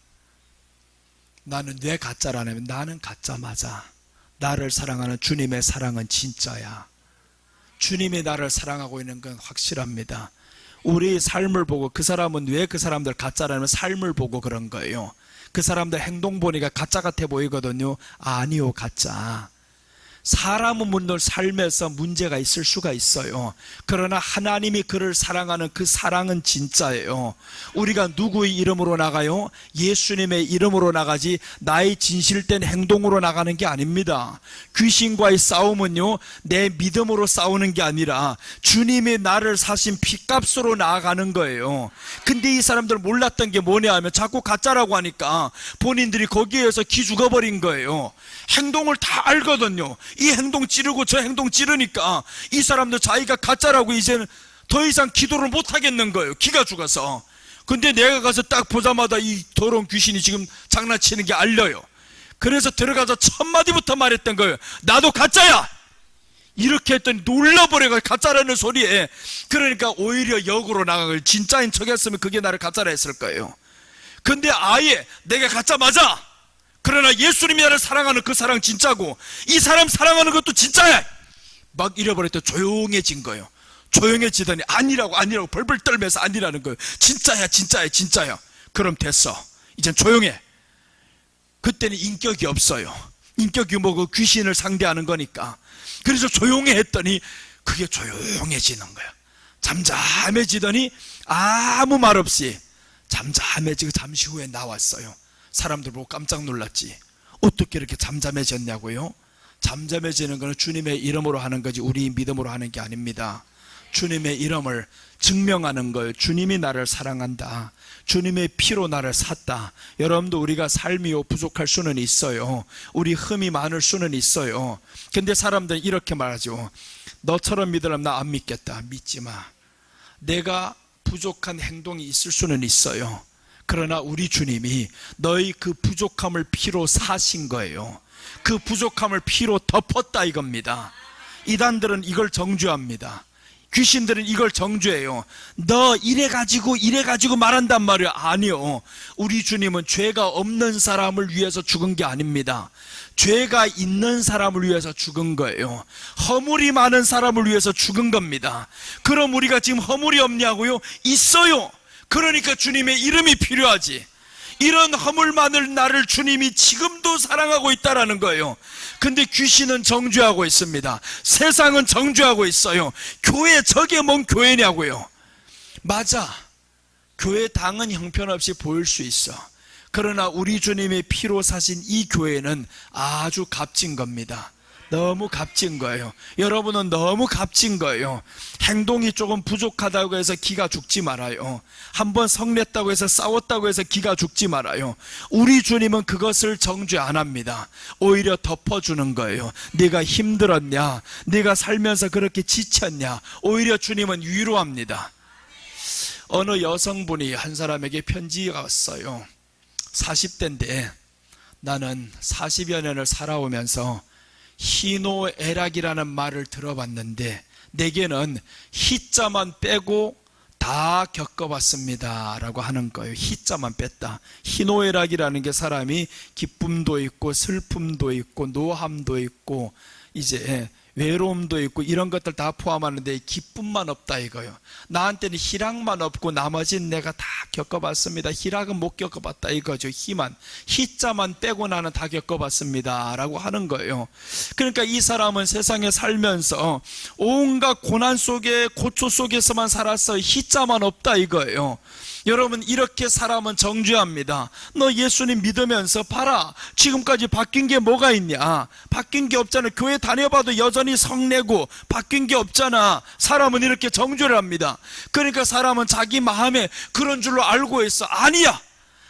나는 왜 가짜라냐면 나는 가짜 맞아. 나를 사랑하는 주님의 사랑은 진짜야. 주님이 나를 사랑하고 있는 건 확실합니다. 우리의 삶을 보고, 그 사람은 왜 그 사람들 가짜라면 삶을 보고 그런 거예요. 그 사람들 행동 보니까 가짜 같아 보이거든요. 아니요, 가짜. 사람은 물론 삶에서 문제가 있을 수가 있어요. 그러나 하나님이 그를 사랑하는 그 사랑은 진짜예요. 우리가 누구의 이름으로 나가요? 예수님의 이름으로 나가지 나의 진실된 행동으로 나가는 게 아닙니다. 귀신과의 싸움은요, 내 믿음으로 싸우는 게 아니라 주님이 나를 사신 피값으로 나아가는 거예요. 근데 이 사람들 몰랐던 게 뭐냐 하면 자꾸 가짜라고 하니까 본인들이 거기에서 기 죽어버린 거예요. 행동을 다 알거든요. 이 행동 찌르고 저 행동 찌르니까 이 사람들 자기가 가짜라고 이제는 더 이상 기도를 못 하겠는 거예요. 기가 죽어서. 근데 내가 가서 딱 보자마자 이 더러운 귀신이 지금 장난치는 게 알려요. 그래서 들어가서 첫 마디부터 말했던 거예요. 나도 가짜야! 이렇게 했더니 놀라버려가 가짜라는 소리에. 그러니까 오히려 역으로 나가고 진짜인 척 했으면 그게 나를 가짜라 했을 거예요. 근데 아예 내가 가짜 맞아! 그러나 예수님이 나를 사랑하는 그 사랑 진짜고 이 사람 사랑하는 것도 진짜야! 막 이래버릴 때 조용해진 거예요. 조용해지더니 아니라고 벌벌 떨면서 아니라는 거예요. 진짜야 진짜야 진짜야. 그럼 됐어. 이젠 조용해. 그때는 인격이 없어요. 인격이 뭐고 귀신을 상대하는 거니까. 그래서 조용해 했더니 그게 조용해지는 거예요. 잠잠해지더니 아무 말 없이 잠잠해지고 잠시 후에 나왔어요. 사람들 보고 깜짝 놀랐지. 어떻게 이렇게 잠잠해졌냐고요? 잠잠해지는 것은 주님의 이름으로 하는 거지 우리 믿음으로 하는 게 아닙니다. 주님의 이름을 증명하는 거예요. 주님이 나를 사랑한다. 주님의 피로 나를 샀다. 여러분도 우리가 삶이 부족할 수는 있어요. 우리 흠이 많을 수는 있어요. 근데 사람들은 이렇게 말하죠. 너처럼 믿으려면 나 안 믿겠다. 믿지 마. 내가 부족한 행동이 있을 수는 있어요. 그러나 우리 주님이 너희 그 부족함을 피로 사신 거예요. 그 부족함을 피로 덮었다 이겁니다. 이단들은 이걸 정죄합니다. 귀신들은 이걸 정죄해요. 너 이래가지고 말한단 말이에요. 아니요. 우리 주님은 죄가 없는 사람을 위해서 죽은 게 아닙니다. 죄가 있는 사람을 위해서 죽은 거예요. 허물이 많은 사람을 위해서 죽은 겁니다. 그럼 우리가 지금 허물이 없냐고요? 있어요. 그러니까 주님의 이름이 필요하지. 이런 허물 많은 나를 주님이 지금도 사랑하고 있다라는 거예요. 근데 귀신은 정죄하고 있습니다. 세상은 정죄하고 있어요. 교회 저게 뭔 교회냐고요. 맞아. 교회 당은 형편없이 보일 수 있어. 그러나 우리 주님의 피로 사신 이 교회는 아주 값진 겁니다. 너무 값진 거예요. 여러분은 너무 값진 거예요. 행동이 조금 부족하다고 해서 기가 죽지 말아요. 한번 성냈다고 해서 싸웠다고 해서 기가 죽지 말아요. 우리 주님은 그것을 정죄 안 합니다. 오히려 덮어주는 거예요. 네가 힘들었냐? 네가 살면서 그렇게 지쳤냐? 오히려 주님은 위로합니다. 어느 여성분이 한 사람에게 편지가 왔어요. 40대인데 나는 40여 년을 살아오면서 희노애락이라는 말을 들어봤는데 내게는 희자만 빼고 다 겪어봤습니다 라고 하는 거예요. 희자만 뺐다. 희노애락이라는 게 사람이 기쁨도 있고 슬픔도 있고 노함도 있고 이제 외로움도 있고 이런 것들 다 포함하는데 기쁨만 없다 이거예요. 나한테는 희락만 없고 나머지는 내가 다 겪어봤습니다. 희락은 못 겪어봤다 이거죠. 희자만 빼고 나는 다 겪어봤습니다 라고 하는 거예요. 그러니까 이 사람은 세상에 살면서 온갖 고난 속에 고초 속에서만 살았어요. 희자만 없다 이거예요. 여러분 이렇게 사람은 정죄합니다. 너 예수님 믿으면서 봐라 지금까지 바뀐 게 뭐가 있냐? 바뀐 게 없잖아. 교회 다녀봐도 여전히 성내고 바뀐 게 없잖아. 사람은 이렇게 정죄를 합니다. 그러니까 사람은 자기 마음에 그런 줄로 알고 있어. 아니야.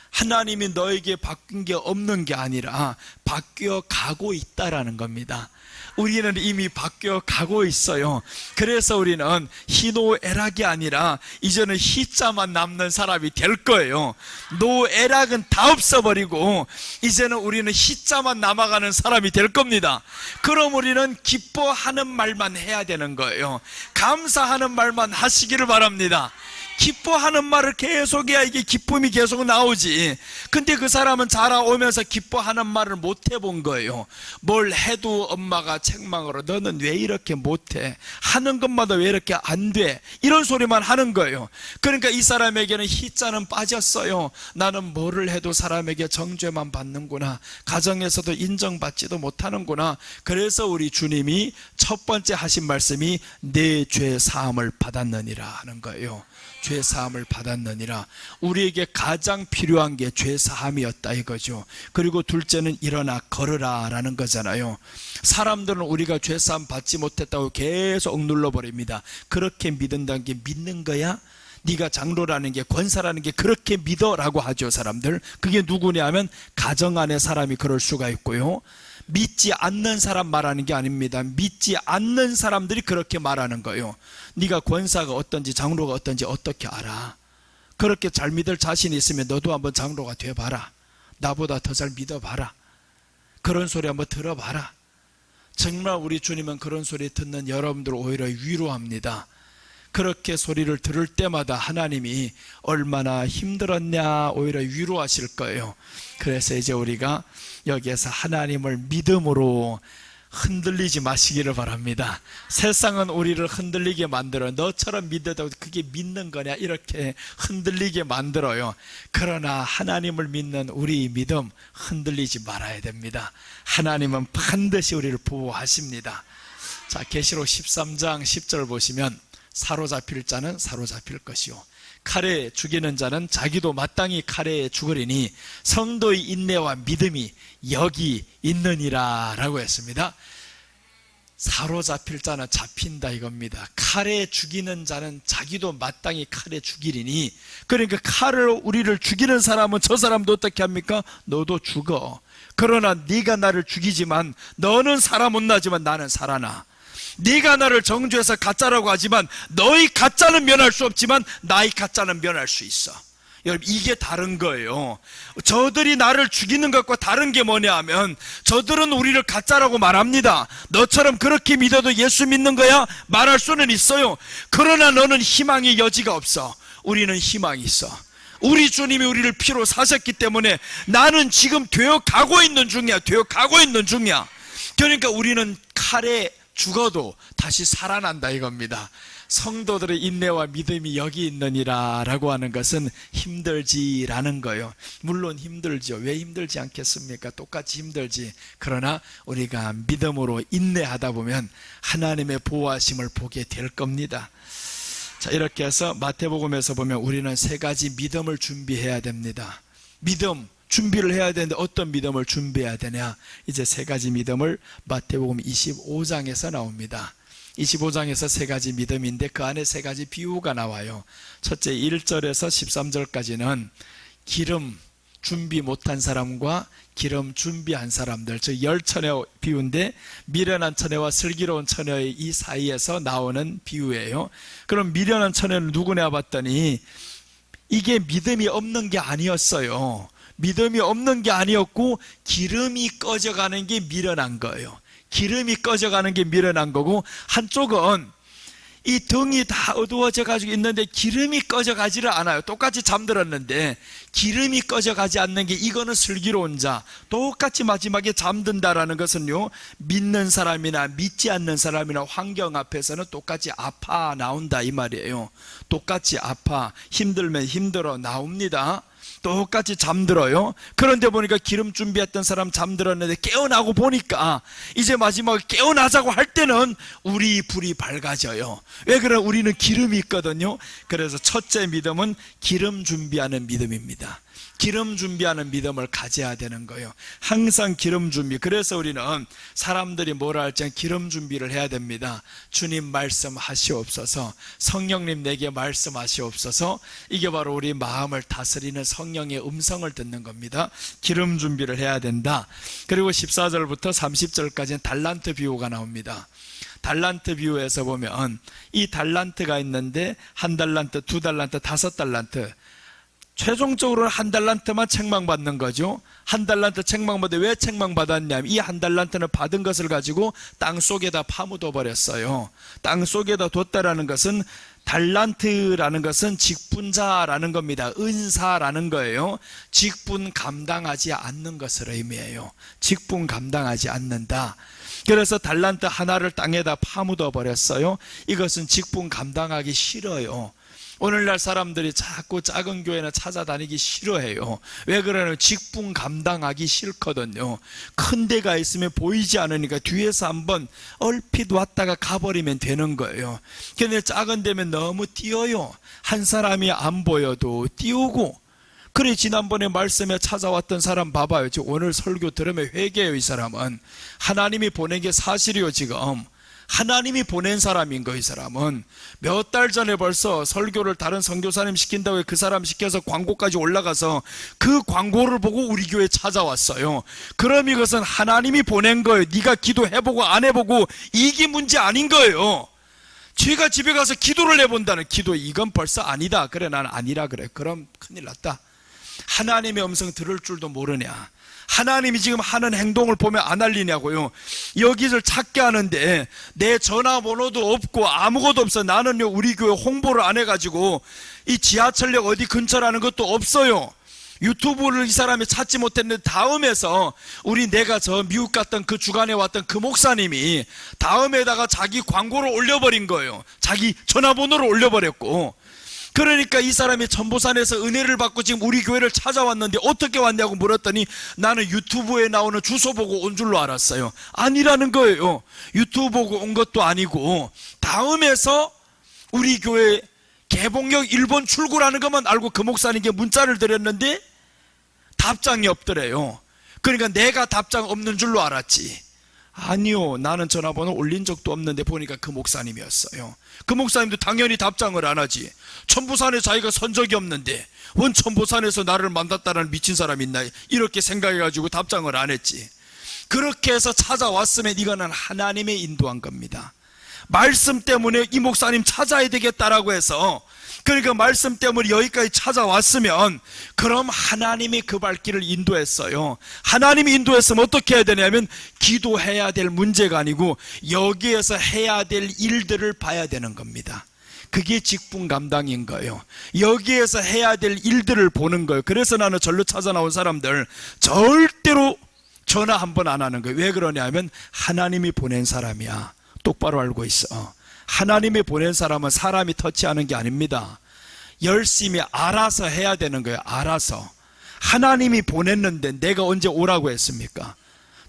하나님이 너에게 바뀐 게 없는 게 아니라 바뀌어 가고 있다라는 겁니다. 우리는 이미 바뀌어 가고 있어요. 그래서 우리는 희노애락이 아니라 이제는 희자만 남는 사람이 될 거예요. 노애락은 다 없어버리고 이제는 우리는 희자만 남아가는 사람이 될 겁니다. 그럼 우리는 기뻐하는 말만 해야 되는 거예요. 감사하는 말만 하시기를 바랍니다. 기뻐하는 말을 계속해야 이게 기쁨이 계속 나오지. 근데 그 사람은 자라오면서 기뻐하는 말을 못 해본 거예요. 뭘 해도 엄마가 책망으로 너는 왜 이렇게 못해? 하는 것마다 왜 이렇게 안 돼? 이런 소리만 하는 거예요. 그러니까 이 사람에게는 희자는 빠졌어요. 나는 뭐를 해도 사람에게 정죄만 받는구나. 가정에서도 인정받지도 못하는구나. 그래서 우리 주님이 첫 번째 하신 말씀이 내 죄 사함을 받았느니라 하는 거예요. 죄 사함을 받았느니라. 우리에게 가장 필요한 게 죄 사함이었다 이거죠. 그리고 둘째는 일어나 걸으라 라는 거잖아요. 사람들은 우리가 죄 사함 받지 못했다고 계속 억눌러 버립니다. 그렇게 믿는다는 게 믿는 거야? 네가 장로라는 게 권사라는 게 그렇게 믿어라고 하죠. 사람들. 그게 누구냐 하면 가정 안에 사람이 그럴 수가 있고요. 믿지 않는 사람 말하는 게 아닙니다. 믿지 않는 사람들이 그렇게 말하는 거예요. 네가 권사가 어떤지 장로가 어떤지 어떻게 알아? 그렇게 잘 믿을 자신이 있으면 너도 한번 장로가 돼봐라. 나보다 더 잘 믿어봐라. 그런 소리 한번 들어봐라. 정말 우리 주님은 그런 소리 듣는 여러분들을 오히려 위로합니다. 그렇게 소리를 들을 때마다 하나님이 얼마나 힘들었냐 오히려 위로하실 거예요. 그래서 이제 우리가 여기에서 하나님을 믿음으로 흔들리지 마시기를 바랍니다. 세상은 우리를 흔들리게 만들어요. 너처럼 믿어도 그게 믿는 거냐 이렇게 흔들리게 만들어요. 그러나 하나님을 믿는 우리 믿음 흔들리지 말아야 됩니다. 하나님은 반드시 우리를 보호하십니다. 자, 계시록 13장 10절 보시면 사로잡힐 자는 사로잡힐 것이요 칼에 죽이는 자는 자기도 마땅히 칼에 죽으리니 성도의 인내와 믿음이 여기 있느니라 라고 했습니다. 사로잡힐 자는 잡힌다 이겁니다. 칼에 죽이는 자는 자기도 마땅히 칼에 죽이리니, 그러니까 칼을 우리를 죽이는 사람은 저 사람도 어떻게 합니까? 너도 죽어. 그러나 네가 나를 죽이지만 너는 살아 못 나지만 나는 살아나. 네가 나를 정죄해서 가짜라고 하지만 너의 가짜는 면할 수 없지만 나의 가짜는 면할 수 있어. 여러분, 이게 다른 거예요. 저들이 나를 죽이는 것과 다른 게 뭐냐 하면, 저들은 우리를 가짜라고 말합니다. 너처럼 그렇게 믿어도 예수 믿는 거야? 말할 수는 있어요. 그러나 너는 희망의 여지가 없어. 우리는 희망이 있어. 우리 주님이 우리를 피로 사셨기 때문에 나는 지금 되어가고 있는 중이야. 되어가고 있는 중이야. 그러니까 우리는 칼에 죽어도 다시 살아난다 이겁니다. 성도들의 인내와 믿음이 여기 있느니라 라고 하는 것은 힘들지라는 거예요. 물론 힘들죠. 왜 힘들지 않겠습니까? 똑같이 힘들지. 그러나 우리가 믿음으로 인내하다 보면 하나님의 보호하심을 보게 될 겁니다. 자, 이렇게 해서 마태복음에서 보면 우리는 세 가지 믿음을 준비해야 됩니다. 믿음 준비를 해야 되는데 어떤 믿음을 준비해야 되냐? 이제 세 가지 믿음을 마태복음 25장에서 나옵니다. 25장에서 세 가지 믿음인데 그 안에 세 가지 비유가 나와요. 첫째 1절에서 13절까지는 기름 준비 못한 사람과 기름 준비한 사람들, 즉 열처녀 비유인데 미련한 처녀와 슬기로운 처녀의 이 사이에서 나오는 비유예요. 그럼 미련한 처녀는 누구냐 봤더니 이게 믿음이 없는 게 아니었어요. 믿음이 없는 게 아니었고 기름이 꺼져가는 게 미련한 거예요. 기름이 꺼져가는 게 미련한 거고, 한쪽은 이 등이 다 어두워져 가지고 있는데 기름이 꺼져가지를 않아요. 똑같이 잠들었는데 기름이 꺼져가지 않는 게, 이거는 슬기로운 자. 똑같이 마지막에 잠든다라는 것은요, 믿는 사람이나 믿지 않는 사람이나 환경 앞에서는 똑같이 아파 나온다 이 말이에요. 똑같이 아파, 힘들면 힘들어 나옵니다. 똑같이 잠들어요. 그런데 보니까 기름 준비했던 사람 잠들었는데 깨어나고 보니까 이제 마지막에 깨어나자고 할 때는 우리 불이 밝아져요. 왜 그래? 우리는 기름이 있거든요. 그래서 첫째 믿음은 기름 준비하는 믿음입니다. 기름 준비하는 믿음을 가져야 되는 거예요. 항상 기름 준비. 그래서 우리는 사람들이 뭐라 할지 기름 준비를 해야 됩니다. 주님 말씀하시옵소서, 성령님 내게 말씀하시옵소서. 이게 바로 우리 마음을 다스리는 성령의 음성을 듣는 겁니다. 기름 준비를 해야 된다. 그리고 14절부터 30절까지는 달란트 비유가 나옵니다. 달란트 비유에서 보면 이 달란트가 있는데 한 달란트, 두 달란트, 다섯 달란트, 최종적으로는 한 달란트만 책망받는 거죠. 한 달란트 책망받아. 왜 책망받았냐면 이 한 달란트는 받은 것을 가지고 땅 속에다 파묻어 버렸어요. 땅 속에다 뒀다라는 것은, 달란트라는 것은 직분자라는 겁니다. 은사라는 거예요. 직분 감당하지 않는 것을 의미해요. 직분 감당하지 않는다. 그래서 달란트 하나를 땅에다 파묻어 버렸어요. 이것은 직분 감당하기 싫어요. 오늘날 사람들이 자꾸 작은 교회나 찾아다니기 싫어해요. 왜 그러냐면 직분 감당하기 싫거든요. 큰 데가 있으면 보이지 않으니까 뒤에서 한번 얼핏 왔다가 가버리면 되는 거예요. 그런데 작은 데면 너무 띄어요. 한 사람이 안 보여도 띄우고. 그래, 지난번에 말씀에 찾아왔던 사람 봐봐요. 지금 오늘 설교 들으면 회개해요. 이 사람은 하나님이 보낸 게 사실이요. 지금 하나님이 보낸 사람인 거. 이 사람은 몇 달 전에 벌써 설교를 다른 선교사님 시킨다고 그 사람 시켜서 광고까지 올라가서 그 광고를 보고 우리 교회에 찾아왔어요. 그럼 이것은 하나님이 보낸 거예요. 네가 기도해보고 안 해보고 이게 문제 아닌 거예요. 제가 집에 가서 기도를 해본다는, 기도 이건 벌써 아니다. 그래, 난 아니라 그래. 그럼 큰일 났다. 하나님의 음성 들을 줄도 모르냐. 하나님이 지금 하는 행동을 보면 안 알리냐고요. 여기를 찾게 하는데 내 전화번호도 없고 아무것도 없어. 나는요, 우리 교회 홍보를 안 해가지고 이 지하철역 어디 근처라는 것도 없어요. 유튜브를 이 사람이 찾지 못했는데 다음에서 내가 저 미국 갔던 그 주간에 왔던 그 목사님이 다음에다가 자기 광고를 올려버린 거예요. 자기 전화번호를 올려버렸고. 그러니까 이 사람이 전보산에서 은혜를 받고 지금 우리 교회를 찾아왔는데 어떻게 왔냐고 물었더니 나는 유튜브에 나오는 주소 보고 온 줄로 알았어요. 아니라는 거예요. 유튜브 보고 온 것도 아니고 다음에서 우리 교회 개봉역 일본 출구라는 것만 알고 그 목사님께 문자를 드렸는데 답장이 없더래요. 그러니까 내가 답장 없는 줄로 알았지. 아니요, 나는 전화번호 올린 적도 없는데 보니까 그 목사님이었어요. 그 목사님도 당연히 답장을 안 하지. 천부산에 자기가 선 적이 없는데 원 천부산에서 나를 만났다는 미친 사람이 있나, 이렇게 생각해가지고 답장을 안 했지. 그렇게 해서 찾아왔으면 이거는 하나님의 인도한 겁니다. 말씀 때문에 이 목사님 찾아야 되겠다라고 해서, 그러니까 말씀 때문에 여기까지 찾아왔으면 그럼 하나님이 그 발길을 인도했어요. 하나님이 인도했으면 어떻게 해야 되냐면 기도해야 될 문제가 아니고 여기에서 해야 될 일들을 봐야 되는 겁니다. 그게 직분 감당인 거예요. 여기에서 해야 될 일들을 보는 거예요. 그래서 나는 절로 찾아 나온 사람들 절대로 전화 한 번 안 하는 거예요. 왜 그러냐면 하나님이 보낸 사람이야. 똑바로 알고 있어. 하나님이 보낸 사람은 사람이 터치하는 게 아닙니다. 열심히 알아서 해야 되는 거예요. 알아서. 하나님이 보냈는데 내가 언제 오라고 했습니까?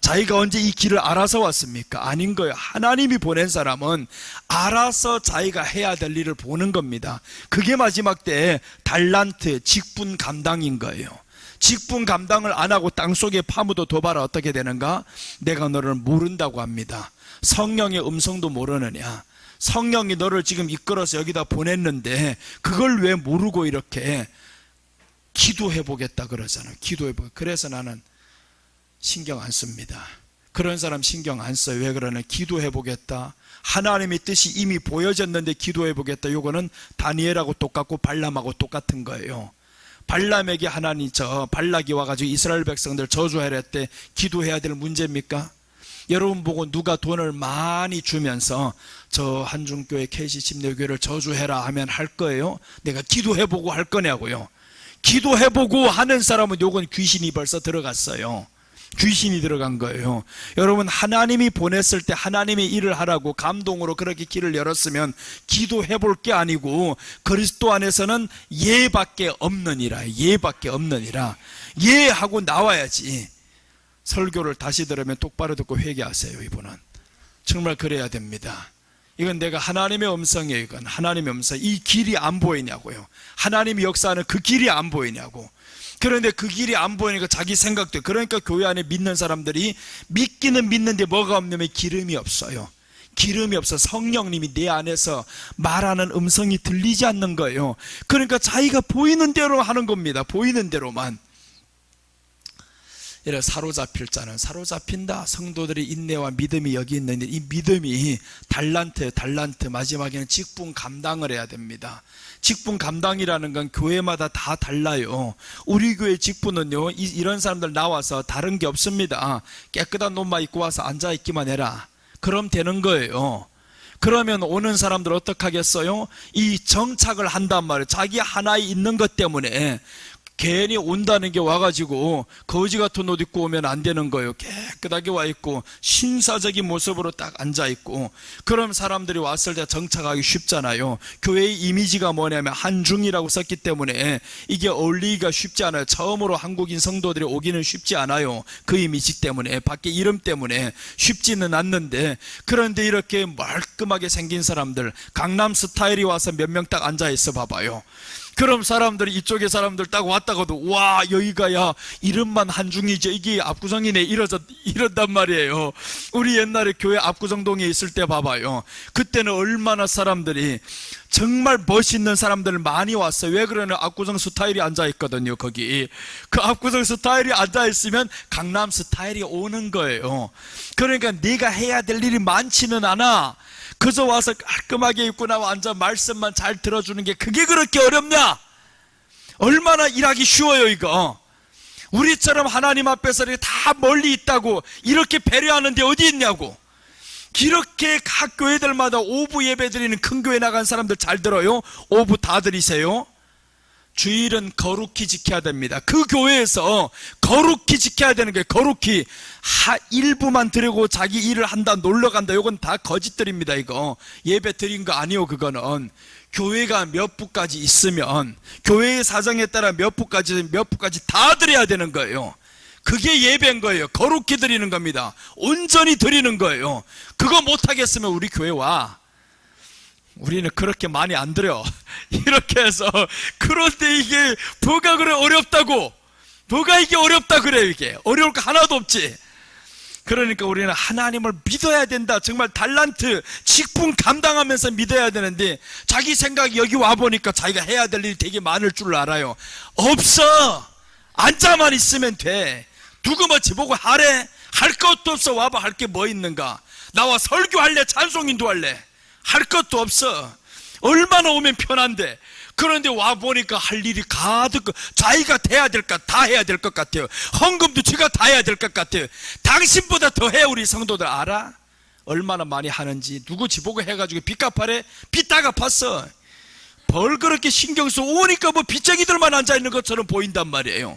자기가 언제 이 길을 알아서 왔습니까? 아닌 거예요. 하나님이 보낸 사람은 알아서 자기가 해야 될 일을 보는 겁니다. 그게 마지막 때에 달란트, 직분 감당인 거예요. 직분 감당을 안 하고 땅속에 파묻어 둬봐라 어떻게 되는가? 내가 너를 모른다고 합니다. 성령의 음성도 모르느냐? 성령이 너를 지금 이끌어서 여기다 보냈는데 그걸 왜 모르고 이렇게 기도해보겠다 그러잖아요. 기도해보겠다. 그래서 나는 신경 안 씁니다. 그런 사람 신경 안 써요. 왜 그러냐? 기도해보겠다. 하나님의 뜻이 이미 보여졌는데 기도해보겠다. 요거는 다니엘하고 똑같고 발람하고 똑같은 거예요. 발람에게 하나님 발락이 와가지고 이스라엘 백성들 저주하려 때 기도해야 될 문제입니까? 여러분 보고 누가 돈을 많이 주면서 저 한중교회 KC 침례교회를 저주해라 하면 할 거예요? 내가 기도해보고 할 거냐고요. 기도해보고 하는 사람은 요건 귀신이 벌써 들어갔어요. 귀신이 들어간 거예요. 여러분 하나님이 보냈을 때 하나님의 일을 하라고 감동으로 그렇게 길을 열었으면 기도해볼 게 아니고 그리스도 안에서는 예밖에 없느니라. 예밖에 없느니라. 예하고 나와야지. 설교를 다시 들으면 똑바로 듣고 회개하세요. 이분은 정말 그래야 됩니다. 이건 내가 하나님의 음성이에요. 이건 하나님의 음성. 이 길이 안 보이냐고요. 하나님이 역사하는 그 길이 안 보이냐고. 그런데 그 길이 안 보이니까 자기 생각도, 그러니까 교회 안에 믿는 사람들이 믿기는 믿는데 뭐가 없냐면 기름이 없어요. 기름이 없어. 성령님이 내 안에서 말하는 음성이 들리지 않는 거예요. 그러니까 자기가 보이는 대로 하는 겁니다. 보이는 대로만. 이래 사로잡힐 자는 사로잡힌다. 성도들의 인내와 믿음이 여기 있는데 이 믿음이 달란트 마지막에는 직분 감당을 해야 됩니다. 직분 감당이라는 건 교회마다 다 달라요. 우리 교회 직분은요, 이런 사람들 나와서 다른 게 없습니다. 깨끗한 옷만 입고 와서 앉아있기만 해라. 그럼 되는 거예요. 그러면 오는 사람들 어떻게 하겠어요? 이 정착을 한단 말이에요. 자기 하나에 있는 것 때문에 괜히 온다는 게 와가지고 거지 같은 옷 입고 오면 안 되는 거예요. 깨끗하게 와 있고 신사적인 모습으로 딱 앉아 있고, 그럼 사람들이 왔을 때 정착하기 쉽잖아요. 교회의 이미지가 뭐냐면 한중이라고 썼기 때문에 이게 어울리기가 쉽지 않아요. 처음으로 한국인 성도들이 오기는 쉽지 않아요. 그 이미지 때문에, 밖에 이름 때문에 쉽지는 않는데, 그런데 이렇게 말끔하게 생긴 사람들, 강남 스타일이 와서 몇 명 딱 앉아 있어 봐봐요. 그럼 사람들이, 이쪽에 사람들 딱 왔다가도 와 여기가 야 이름만 한중이죠, 이게 압구정이네, 이런단 말이에요. 우리 옛날에 교회 압구정동에 있을 때 봐봐요. 그때는 얼마나 사람들이 정말 멋있는 사람들 많이 왔어요. 왜 그러냐? 압구정 스타일이 앉아있거든요. 거기 그 압구정 스타일이 앉아있으면 강남 스타일이 오는 거예요. 그러니까 네가 해야 될 일이 많지는 않아. 그저 와서 깔끔하게 입고 나와 앉아 말씀만 잘 들어주는 게 그게 그렇게 어렵냐? 얼마나 일하기 쉬워요 이거. 우리처럼 하나님 앞에서 다 멀리 있다고 이렇게 배려하는 데 어디 있냐고. 이렇게 각 교회들마다 오부 예배 드리는 큰 교회 나간 사람들 잘 들어요. 오부 다 드리세요. 주일은 거룩히 지켜야 됩니다. 그 교회에서 거룩히 지켜야 되는 거예요. 거룩히. 일부만 드리고 자기 일을 한다, 놀러 간다, 이건 다 거짓들입니다. 이거 예배 드린 거 아니요. 그거는 교회가 몇 부까지 있으면 교회의 사정에 따라 몇 부까지 다 드려야 되는 거예요. 그게 예배인 거예요. 거룩히 드리는 겁니다. 온전히 드리는 거예요. 그거 못하겠으면 우리 교회 와. 우리는 그렇게 많이 안 드려. 이렇게 해서. 그런데 이게 뭐가 그래 어렵다고? 뭐가 이게 어렵다 그래요? 이게 어려울 거 하나도 없지. 그러니까 우리는 하나님을 믿어야 된다. 정말 달란트, 직분 감당하면서 믿어야 되는데, 자기 생각이 여기 와보니까 자기가 해야 될 일이 되게 많을 줄 알아요. 없어. 앉아만 있으면 돼. 누구 뭐 지보고 하래? 할 것도 없어. 와봐. 할 게 뭐 있는가? 나와 설교할래? 찬송인도 할래? 할 것도 없어. 얼마나 오면 편한데. 그런데 와보니까 할 일이 가득, 자기가 해야 될 것 다 해야 될 것 같아요. 헌금도 지가 다 해야 될 것 같아요. 당신보다 더 해. 우리 성도들 알아? 얼마나 많이 하는지. 누구 지보고 해가지고 빚 갚아래? 빚 다 갚았어. 벌 그렇게 신경 써 오니까 뭐 빚쟁이들만 앉아있는 것처럼 보인단 말이에요.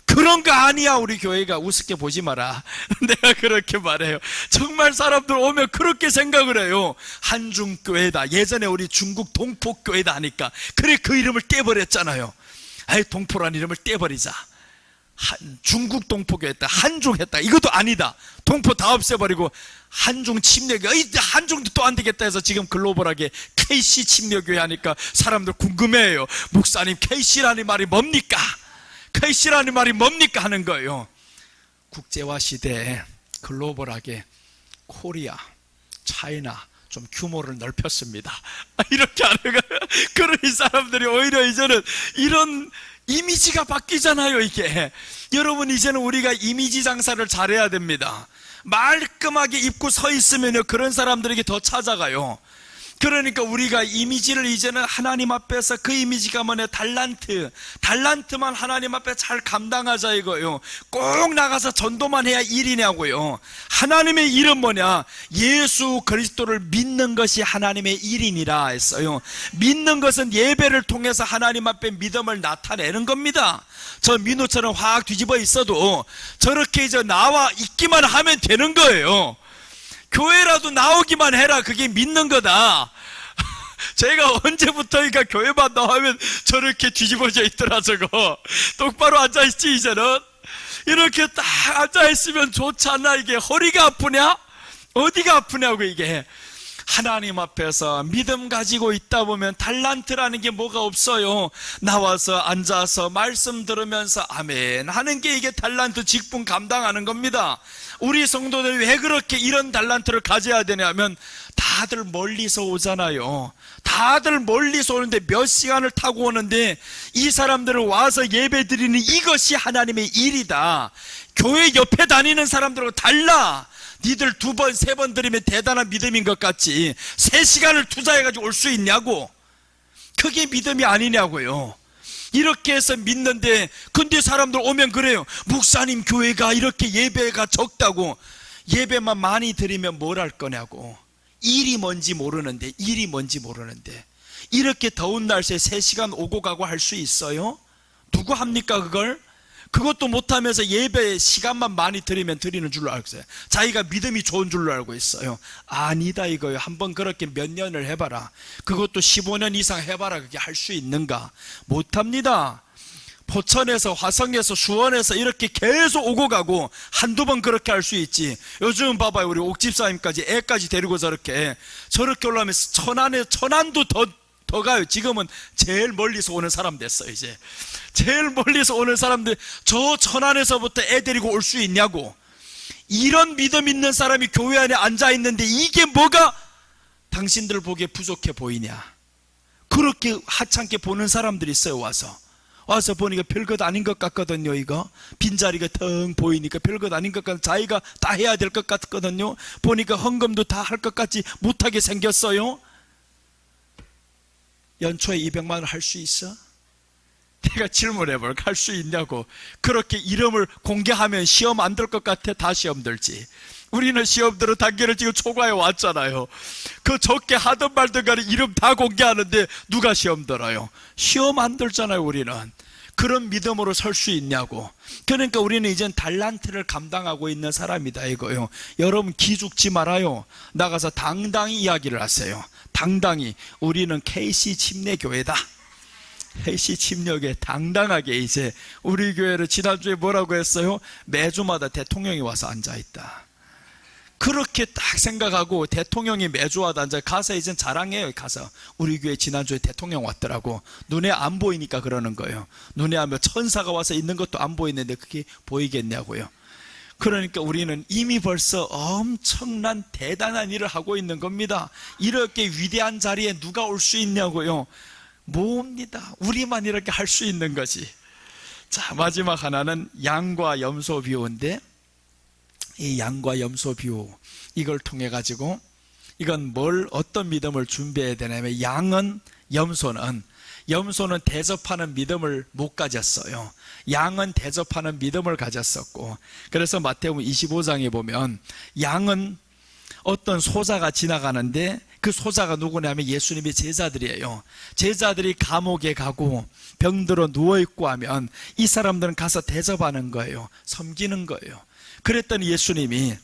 그런 거 아니야. 우리 교회가 우습게 보지 마라. 내가 그렇게 말해요. 정말 사람들 오면 그렇게 생각을 해요. 한중교회다. 예전에 우리 중국 동포교회다 하니까 그래 그 이름을 떼버렸잖아요. 아이 동포란 이름을 떼버리자. 중국 동포교회다. 한중 했다. 이것도 아니다. 동포 다 없애버리고 한중 침례교회. 한중도 또 안 되겠다 해서 지금 글로벌하게 KC 침례교회 하니까 사람들 궁금해해요. 목사님 KC라는 말이 뭡니까? KC라는 말이 뭡니까 하는 거예요. 국제화 시대에 글로벌하게 코리아, 차이나 좀 규모를 넓혔습니다. 이렇게 하는 거예요. 그러니 사람들이 오히려 이제는 이런 이미지가 바뀌잖아요. 이게 여러분, 이제는 우리가 이미지 장사를 잘해야 됩니다. 말끔하게 입고 서 있으면 그런 사람들에게 더 찾아가요. 그러니까 우리가 이미지를 이제는 하나님 앞에서 그 이미지가 뭐냐? 달란트만 하나님 앞에 잘 감당하자 이거요. 꼭 나가서 전도만 해야 일이냐고요. 하나님의 일은 뭐냐? 예수 그리스도를 믿는 것이 하나님의 일이니라 했어요. 믿는 것은 예배를 통해서 하나님 앞에 믿음을 나타내는 겁니다. 저 민우처럼 확 뒤집어 있어도 저렇게 이제 나와 있기만 하면 되는 거예요. 교회라도 나오기만 해라. 그게 믿는 거다. 제가 언제부터인가 교회만 나오면 저렇게 뒤집어져 있더라. 저거 똑바로 앉아있지. 이제는 이렇게 딱 앉아있으면 좋지 않나? 이게 허리가 아프냐? 어디가 아프냐고. 이게 하나님 앞에서 믿음 가지고 있다 보면 달란트라는 게 뭐가 없어요. 나와서 앉아서 말씀 들으면서 아멘 하는 게 이게 달란트 직분 감당하는 겁니다. 우리 성도들이 왜 그렇게 이런 달란트를 가져야 되냐면 다들 멀리서 오잖아요. 다들 멀리서 오는데 몇 시간을 타고 오는데 이 사람들을 와서 예배 드리는 이것이 하나님의 일이다. 교회 옆에 다니는 사람들하고 달라. 니들 2번, 3번 드리면 대단한 믿음인 것 같지 3시간을 투자해가지고 올 수 있냐고. 그게 믿음이 아니냐고요. 이렇게 해서 믿는데, 근데 사람들 오면 그래요. 목사님 교회가 이렇게 예배가 적다고. 예배만 많이 드리면 뭘 할 거냐고. 일이 뭔지 모르는데 이렇게 더운 날씨에 3시간 오고 가고 할 수 있어요? 누구 합니까 그걸? 그것도 못하면서 예배 시간만 많이 드리면 드리는 줄로 알고 있어요. 자기가 믿음이 좋은 줄로 알고 있어요. 아니다 이거요. 한번 그렇게 몇 년을 해봐라. 그것도 15년 이상 해봐라. 그게 할 수 있는가? 못합니다. 포천에서, 화성에서, 수원에서 이렇게 계속 오고 가고 한두 번 그렇게 할 수 있지. 요즘 봐봐요. 우리 옥집사님까지 애까지 데리고 저렇게 올라오면 천안도 더 가요. 지금은 제일 멀리서 오는 사람 됐어요. 이제 제일 멀리서 오는 사람들, 저 천안에서부터 애 데리고 올 수 있냐고. 이런 믿음 있는 사람이 교회 안에 앉아있는데 이게 뭐가 당신들 보기에 부족해 보이냐. 그렇게 하찮게 보는 사람들이 있어요. 와서 보니까 별것 아닌 것 같거든요. 이거 빈자리가 텅 보이니까 별것 아닌 것 같고 자기가 다 해야 될 것 같거든요. 보니까 헌금도 다 할 것 같지 못하게 생겼어요. 연초에 200만 원 할 수 있어? 내가 질문해볼까? 할 수 있냐고. 그렇게 이름을 공개하면 시험 안 들 것 같아? 다 시험 들지. 우리는 시험 들어 단계를 지금 초과해 왔잖아요. 그 적게 하든 말든 간에 이름 다 공개하는데 누가 시험 들어요? 시험 안 들잖아요. 우리는 그런 믿음으로 설 수 있냐고. 그러니까 우리는 이젠 달란트를 감당하고 있는 사람이다 이거요. 여러분 기죽지 말아요. 나가서 당당히 이야기를 하세요. 당당히 우리는 KC 침례교회다. KC 침례교회 당당하게 이제 우리 교회를 지난주에 뭐라고 했어요? 매주마다 대통령이 와서 앉아있다. 그렇게 딱 생각하고 대통령이 매주마다 이제 가서 이제 자랑해요. 가서 우리 교회 지난주에 대통령 왔더라고. 눈에 안 보이니까 그러는 거예요. 눈에 하면 천사가 와서 있는 것도 안 보이는데 그게 보이겠냐고요. 그러니까 우리는 이미 벌써 엄청난 대단한 일을 하고 있는 겁니다. 이렇게 위대한 자리에 누가 올 수 있냐고요. 뭡니다. 우리만 이렇게 할 수 있는 거지. 자, 마지막 하나는 양과 염소 비유인데, 이 양과 염소 비유, 이걸 통해 가지고 이건 어떤 믿음을 준비해야 되냐면, 염소는 대접하는 믿음을 못 가졌어요. 양은 대접하는 믿음을 가졌었고, 그래서 마태복음 25장에 보면 양은 어떤 소자가 지나가는데, 그 소자가 누구냐면 예수님의 제자들이에요. 제자들이 감옥에 가고 병들어 누워있고 하면 이 사람들은 가서 대접하는 거예요. 섬기는 거예요. 그랬더니 예수님이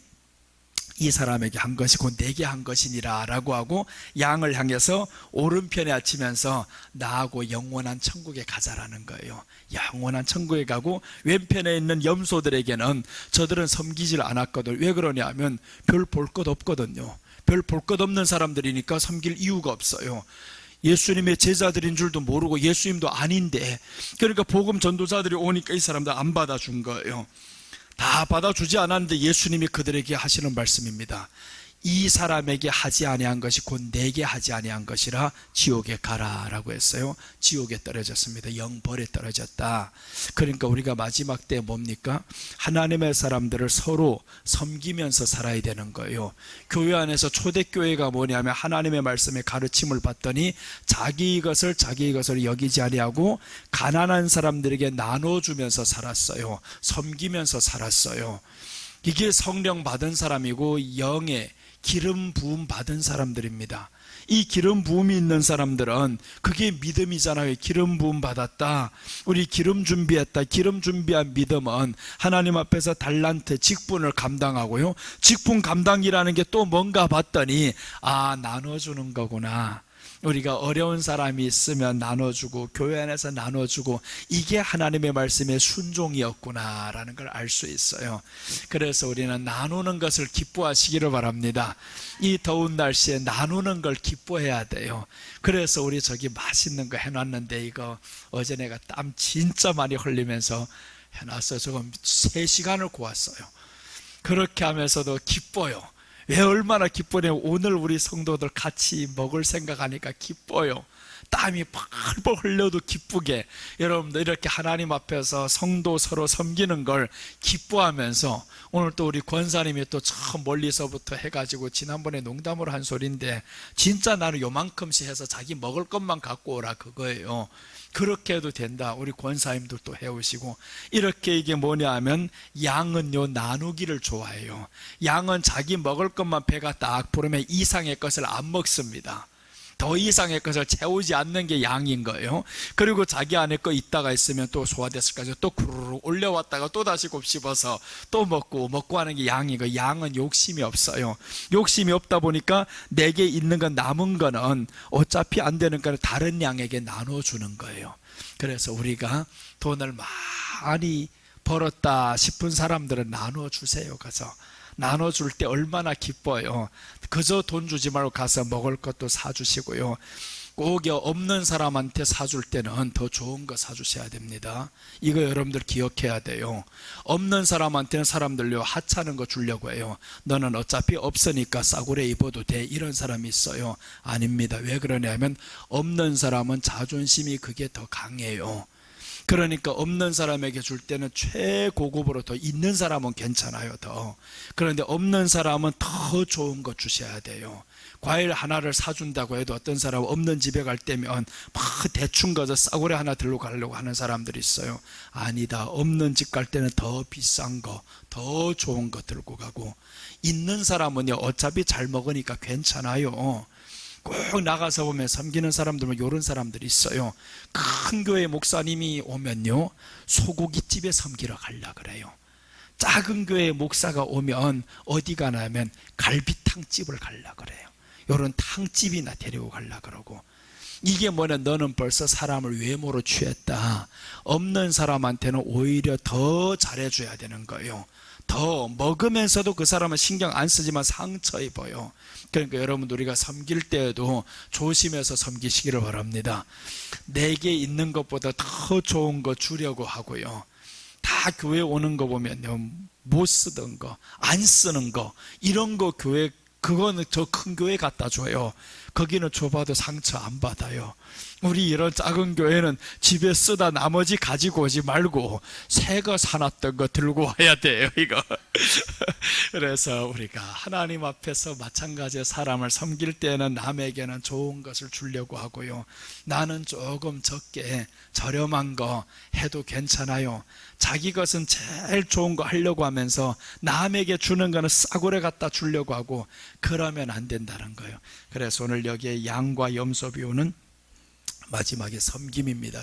이 사람에게 한 것이 곧 내게 한 것이니라 라고 하고 양을 향해서 오른편에 앉히면서 나하고 영원한 천국에 가자라는 거예요. 영원한 천국에 가고, 왼편에 있는 염소들에게는 저들은 섬기질 않았거든. 왜 그러냐 하면 별 볼 것 없거든요. 별 볼 것 없는 사람들이니까 섬길 이유가 없어요. 예수님의 제자들인 줄도 모르고 예수님도 아닌데, 그러니까 복음 전도자들이 오니까 이 사람들 안 받아준 거예요. 다 받아주지 않았는데 예수님이 그들에게 하시는 말씀입니다. 이 사람에게 하지 아니한 것이 곧 내게 하지 아니한 것이라 지옥에 가라라고 했어요. 지옥에 떨어졌습니다. 영벌에 떨어졌다. 그러니까 우리가 마지막 때 뭡니까? 하나님의 사람들을 서로 섬기면서 살아야 되는 거예요. 교회 안에서 초대교회가 뭐냐면 하나님의 말씀에 가르침을 받더니 자기 것을 여기지 아니하고 가난한 사람들에게 나눠주면서 살았어요. 섬기면서 살았어요. 이게 성령 받은 사람이고 영의 기름 부음 받은 사람들입니다. 이 기름 부음이 있는 사람들은 그게 믿음이잖아요. 기름 부음 받았다. 우리 기름 준비했다. 기름 준비한 믿음은 하나님 앞에서 달란트, 직분을 감당하고요. 직분 감당이라는 게 또 뭔가 봤더니 나눠주는 거구나. 우리가 어려운 사람이 있으면 나눠주고 교회 안에서 나눠주고, 이게 하나님의 말씀의 순종이었구나라는 걸 알 수 있어요. 그래서 우리는 나누는 것을 기뻐하시기를 바랍니다. 이 더운 날씨에 나누는 걸 기뻐해야 돼요. 그래서 우리 저기 맛있는 거 해놨는데, 이거 어제 내가 땀 진짜 많이 흘리면서 해놨어요. 저거 3시간을 구웠어요. 그렇게 하면서도 기뻐요. 왜 얼마나 기뻐요? 오늘 우리 성도들 같이 먹을 생각하니까 기뻐요. 땀이 펄펄 흘려도 기쁘게, 여러분들 이렇게 하나님 앞에서 성도 서로 섬기는 걸 기뻐하면서, 오늘 또 우리 권사님이 또 참 멀리서부터 해가지고 지난번에 농담으로 한 소리인데, 진짜 나는 요만큼씩 해서 자기 먹을 것만 갖고 오라 그거예요. 그렇게 해도 된다. 우리 권사님도 또 해오시고, 이렇게 이게 뭐냐 하면 양은요 나누기를 좋아해요. 양은 자기 먹을 것만 배가 딱 부르면 이상의 것을 안 먹습니다. 더 이상의 것을 채우지 않는 게 양인 거예요. 그리고 자기 안에 거 있다가 있으면 또 소화됐을까지 또 구르르 올려왔다가 또 다시 곱씹어서 또 먹고 하는 게 양인 거예요. 양은 욕심이 없어요. 욕심이 없다 보니까 내게 있는 건, 남은 거는 어차피 안 되는 거는 다른 양에게 나눠주는 거예요. 그래서 우리가 돈을 많이 벌었다 싶은 사람들은 나눠주세요. 가서 나눠줄 때 얼마나 기뻐요. 그저 돈 주지 말고 가서 먹을 것도 사주시고요. 꼭 없는 사람한테 사줄 때는 더 좋은 거 사주셔야 됩니다. 이거 여러분들 기억해야 돼요. 없는 사람한테는 사람들요 하찮은 거 주려고 해요. 너는 어차피 없으니까 싸구려 입어도 돼, 이런 사람이 있어요. 아닙니다. 왜 그러냐면 없는 사람은 자존심이 그게 더 강해요. 그러니까 없는 사람에게 줄 때는 최고급으로, 더 있는 사람은 괜찮아요 더. 그런데 없는 사람은 더 좋은 거 주셔야 돼요. 과일 하나를 사준다고 해도 어떤 사람은 없는 집에 갈 때면 막 대충 가서 싸구려 하나 들고 가려고 하는 사람들이 있어요. 아니다. 없는 집 갈 때는 더 비싼 거, 더 좋은 거 들고 가고, 있는 사람은요 어차피 잘 먹으니까 괜찮아요. 꼭 나가서 보면 섬기는 사람들은 이런 사람들이 있어요. 큰 교회 목사님이 오면요 소고기집에 섬기러 가려고 그래요. 작은 교회 목사가 오면 어디 가냐면 갈비탕집을 가려고 그래요. 이런 탕집이나 데리고 가려고 그러고, 이게 뭐냐, 너는 벌써 사람을 외모로 취했다. 없는 사람한테는 오히려 더 잘해줘야 되는 거예요. 더 먹으면서도 그 사람은 신경 안 쓰지만 상처 입어요. 그러니까 여러분 우리가 섬길 때에도 조심해서 섬기시기를 바랍니다. 내게 있는 것보다 더 좋은 거 주려고 하고요. 다 교회 오는 거 보면요, 못 쓰던 거, 안 쓰는 거, 이런 거 교회, 그거는 저 큰 교회 갖다 줘요. 거기는 줘봐도 상처 안 받아요. 우리 이런 작은 교회는 집에 쓰다 나머지 가지고 오지 말고 새 거 사놨던 거 들고 와야 돼요, 이거. 그래서 우리가 하나님 앞에서 마찬가지로 사람을 섬길 때는 남에게는 좋은 것을 주려고 하고요. 나는 조금 적게 저렴한 거 해도 괜찮아요. 자기 것은 제일 좋은 거 하려고 하면서 남에게 주는 거는 싸구려 갖다 주려고 하고, 그러면 안 된다는 거예요. 그래서 오늘 여기에 양과 염소 비유는 마지막에 섬김입니다.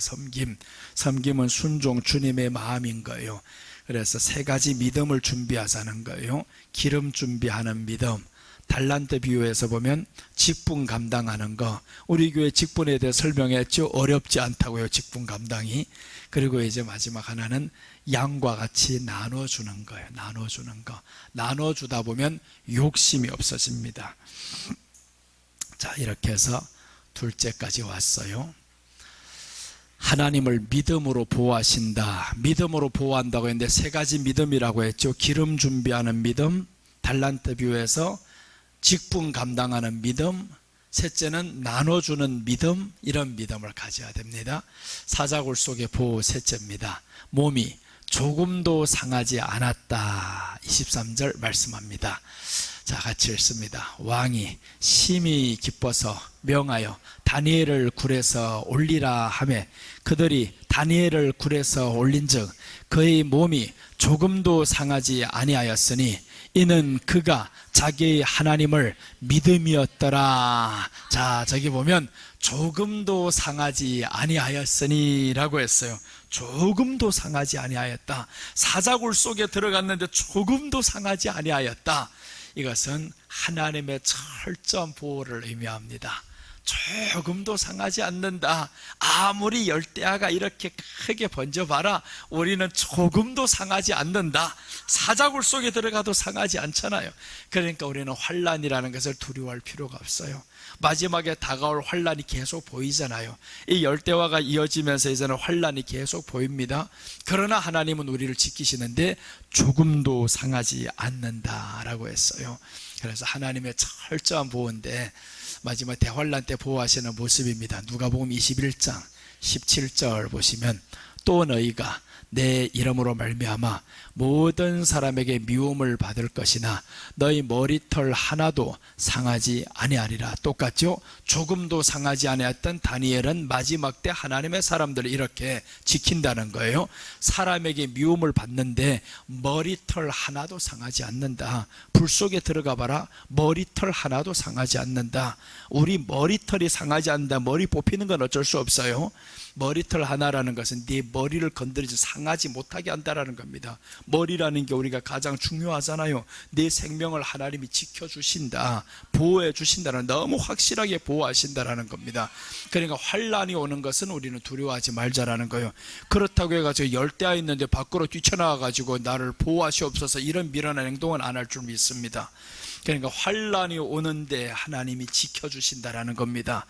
섬김은 순종, 주님의 마음인 거예요. 그래서 세 가지 믿음을 준비하자는 거예요. 기름 준비하는 믿음, 달란트 비유에서 보면 직분 감당하는 거, 우리 교회 직분에 대해 설명했죠. 어렵지 않다고요, 직분 감당이. 그리고 이제 마지막 하나는 양과 같이 나눠주는 거예요. 나눠주는 거. 나눠주다 보면 욕심이 없어집니다. 자, 이렇게 해서 둘째까지 왔어요. 하나님을 믿음으로 보호하신다. 믿음으로 보호한다고 했는데 세 가지 믿음이라고 했죠. 기름 준비하는 믿음, 달란트 비유에서 직분 감당하는 믿음, 셋째는 나눠주는 믿음, 이런 믿음을 가져야 됩니다. 사자굴 속의 보호 셋째입니다. 몸이 조금도 상하지 않았다. 23절 말씀합니다. 자, 같이 읽습니다. 왕이 심히 기뻐서 명하여 다니엘을 굴에서 올리라 하매 그들이 다니엘을 굴에서 올린즉 그의 몸이 조금도 상하지 아니하였으니 이는 그가 자기의 하나님을 믿음이었더라. 자, 저기 보면 조금도 상하지 아니하였으니 라고 했어요. 조금도 상하지 아니하였다. 사자굴 속에 들어갔는데 조금도 상하지 아니하였다. 이것은 하나님의 철저한 보호를 의미합니다. 조금도 상하지 않는다. 아무리 열대야가 이렇게 크게 번져봐라, 우리는 조금도 상하지 않는다. 사자굴 속에 들어가도 상하지 않잖아요. 그러니까 우리는 환난이라는 것을 두려워할 필요가 없어요. 마지막에 다가올 환난이 계속 보이잖아요. 이 열대화가 이어지면서 이제는 환난이 계속 보입니다. 그러나 하나님은 우리를 지키시는데 조금도 상하지 않는다라고 했어요. 그래서 하나님의 철저한 보호인데 마지막 대환난 때 보호하시는 모습입니다. 누가복음 21장 17절 보시면 또 너희가 내 이름으로 말미암아 모든 사람에게 미움을 받을 것이나 너희 머리털 하나도 상하지 아니하리라. 똑같죠? 조금도 상하지 아니했던 다니엘은 마지막 때 하나님의 사람들을 이렇게 지킨다는 거예요. 사람에게 미움을 받는데 머리털 하나도 상하지 않는다. 불 속에 들어가 봐라. 머리털 하나도 상하지 않는다. 우리 머리털이 상하지 않는다. 머리 뽑히는 건 어쩔 수 없어요. 머리털 하나라는 것은 네 머리를 건드리지 상하지 못하게 한다라는 겁니다. 머리라는 게 우리가 가장 중요하잖아요. 내 생명을 하나님이 지켜주신다, 보호해 주신다는, 너무 확실하게 보호하신다라는 겁니다. 그러니까 환난이 오는 것은 우리는 두려워하지 말자라는 거예요. 그렇다고 해가지고 열대야 있는데 밖으로 뛰쳐나와가지고 나를 보호하시옵소서 이런 미련한 행동은 안 할 줄 믿습니다. 그러니까 환난이 오는데 하나님이 지켜주신다라는 겁니다.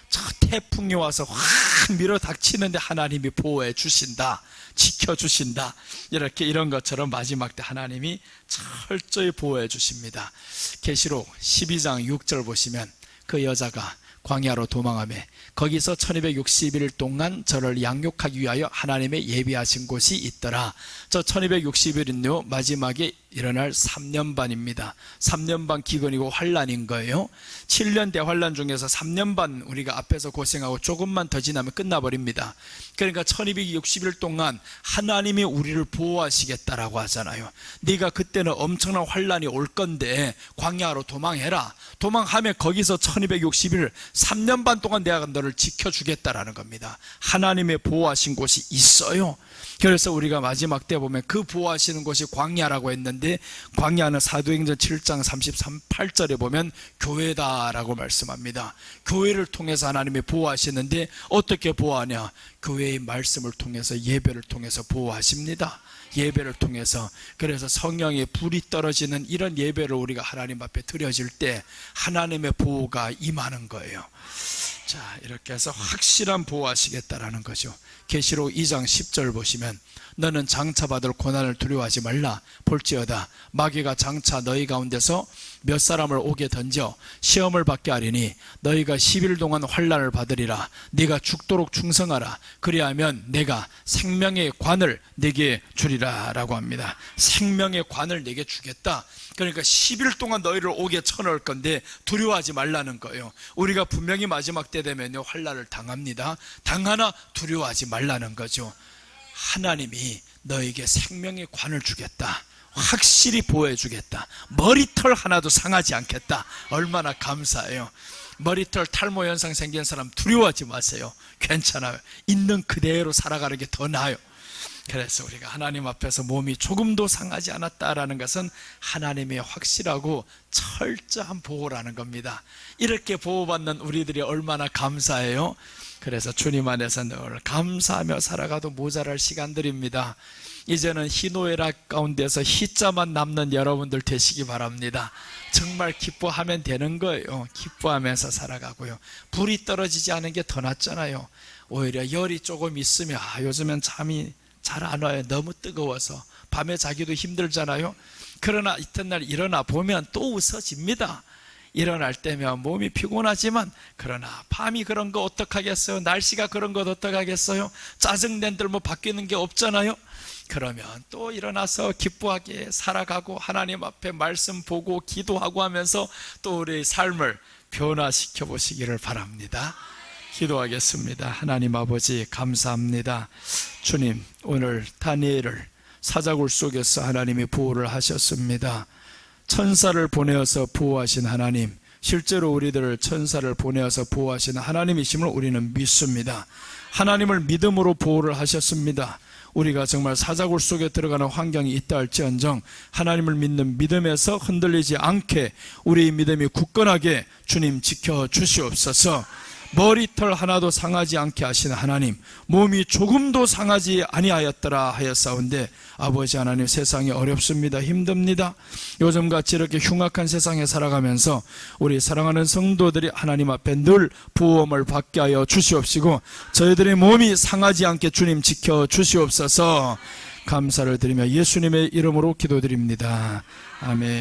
저 태풍이 와서 확 밀어닥치는데 하나님이 보호해 주신다, 지켜주신다, 이렇게 이런 것처럼 마지막 때 하나님이 철저히 보호해 주십니다. 계시록 12장 6절 보시면 그 여자가 광야로 도망하며 거기서 1260일 동안 저를 양육하기 위하여 하나님의 예비하신 곳이 있더라. 저 1260일은요 마지막에 일어날 3년 반입니다. 3년 반 기근이고 환난인 거예요. 7년 대환난 중에서 3년 반 우리가 앞에서 고생하고 조금만 더 지나면 끝나버립니다. 그러니까 1260일 동안 하나님이 우리를 보호하시겠다라고 하잖아요. 네가 그때는 엄청난 환난이 올 건데 광야로 도망해라. 도망하면 거기서 1260일 3년 반 동안 내가 너를 지켜주겠다라는 겁니다. 하나님의 보호하신 곳이 있어요. 그래서 우리가 마지막 때 보면 그 보호하시는 곳이 광야라고 했는데 하는데, 광야는 사도행전 7장 33절에 보면 교회다라고 말씀합니다. 교회를 통해서 하나님이 보호하시는데 어떻게 보호하냐? 교회의 말씀을 통해서, 예배를 통해서 보호하십니다. 예배를 통해서. 그래서 성령의 불이 떨어지는 이런 예배를 우리가 하나님 앞에 드려질 때 하나님의 보호가 임하는 거예요. 자, 이렇게 해서 확실한 보호하시겠다라는 거죠. 계시록 2장 10절 보시면, 너는 장차 받을 고난을 두려워하지 말라. 볼지어다 마귀가 장차 너희 가운데서 몇 사람을 오게 던져 시험을 받게 하리니 너희가 10일 동안 환난을 받으리라. 네가 죽도록 충성하라. 그리하면 내가 생명의 관을 네게 주리라 라고 합니다. 생명의 관을 네게 주겠다. 그러니까 10일 동안 너희를 옥에 쳐넣을 건데 두려워하지 말라는 거예요. 우리가 분명히 마지막 때 되면요 환난을 당합니다. 당하나 두려워하지 말라는 거죠. 하나님이 너에게 생명의 관을 주겠다. 확실히 보호해 주겠다. 머리털 하나도 상하지 않겠다. 얼마나 감사해요. 머리털 탈모 현상 생긴 사람 두려워하지 마세요. 괜찮아요. 있는 그대로 살아가는 게 더 나아요. 그래서 우리가 하나님 앞에서 몸이 조금도 상하지 않았다라는 것은 하나님의 확실하고 철저한 보호라는 겁니다. 이렇게 보호받는 우리들이 얼마나 감사해요. 그래서 주님 안에서 늘 감사하며 살아가도 모자랄 시간들입니다. 이제는 희노애락 가운데서 희자만 남는 여러분들 되시기 바랍니다. 정말 기뻐하면 되는 거예요. 기뻐하면서 살아가고요. 불이 떨어지지 않은 게 더 낫잖아요. 오히려 열이 조금 있으면 요즘엔 잠이 잘 안 와요. 너무 뜨거워서 밤에 자기도 힘들잖아요. 그러나 이튿날 일어나 보면 또 웃어집니다. 일어날 때면 몸이 피곤하지만, 그러나 밤이 그런 거 어떡하겠어요? 날씨가 그런 것 어떡하겠어요? 짜증낸들 뭐 바뀌는 게 없잖아요. 그러면 또 일어나서 기뻐하게 살아가고 하나님 앞에 말씀 보고 기도하고 하면서 또 우리의 삶을 변화시켜 보시기를 바랍니다. 기도하겠습니다. 하나님 아버지 감사합니다. 주님, 오늘 다니엘을 사자굴 속에서 하나님이 보호를 하셨습니다. 천사를 보내어서 보호하신 하나님, 실제로 우리들을 천사를 보내어서 보호하신 하나님이심을 우리는 믿습니다. 하나님을 믿음으로 보호를 하셨습니다. 우리가 정말 사자굴 속에 들어가는 환경이 있다 할지언정 하나님을 믿는 믿음에서 흔들리지 않게 우리의 믿음이 굳건하게 주님 지켜주시옵소서. 머리털 하나도 상하지 않게 하시는 하나님, 몸이 조금도 상하지 아니하였더라 하였사온데, 아버지 하나님, 세상이 어렵습니다. 힘듭니다. 요즘같이 이렇게 흉악한 세상에 살아가면서 우리 사랑하는 성도들이 하나님 앞에 늘 보호함을 받게 하여 주시옵시고, 저희들의 몸이 상하지 않게 주님 지켜주시옵소서. 감사를 드리며 예수님의 이름으로 기도드립니다. 아멘.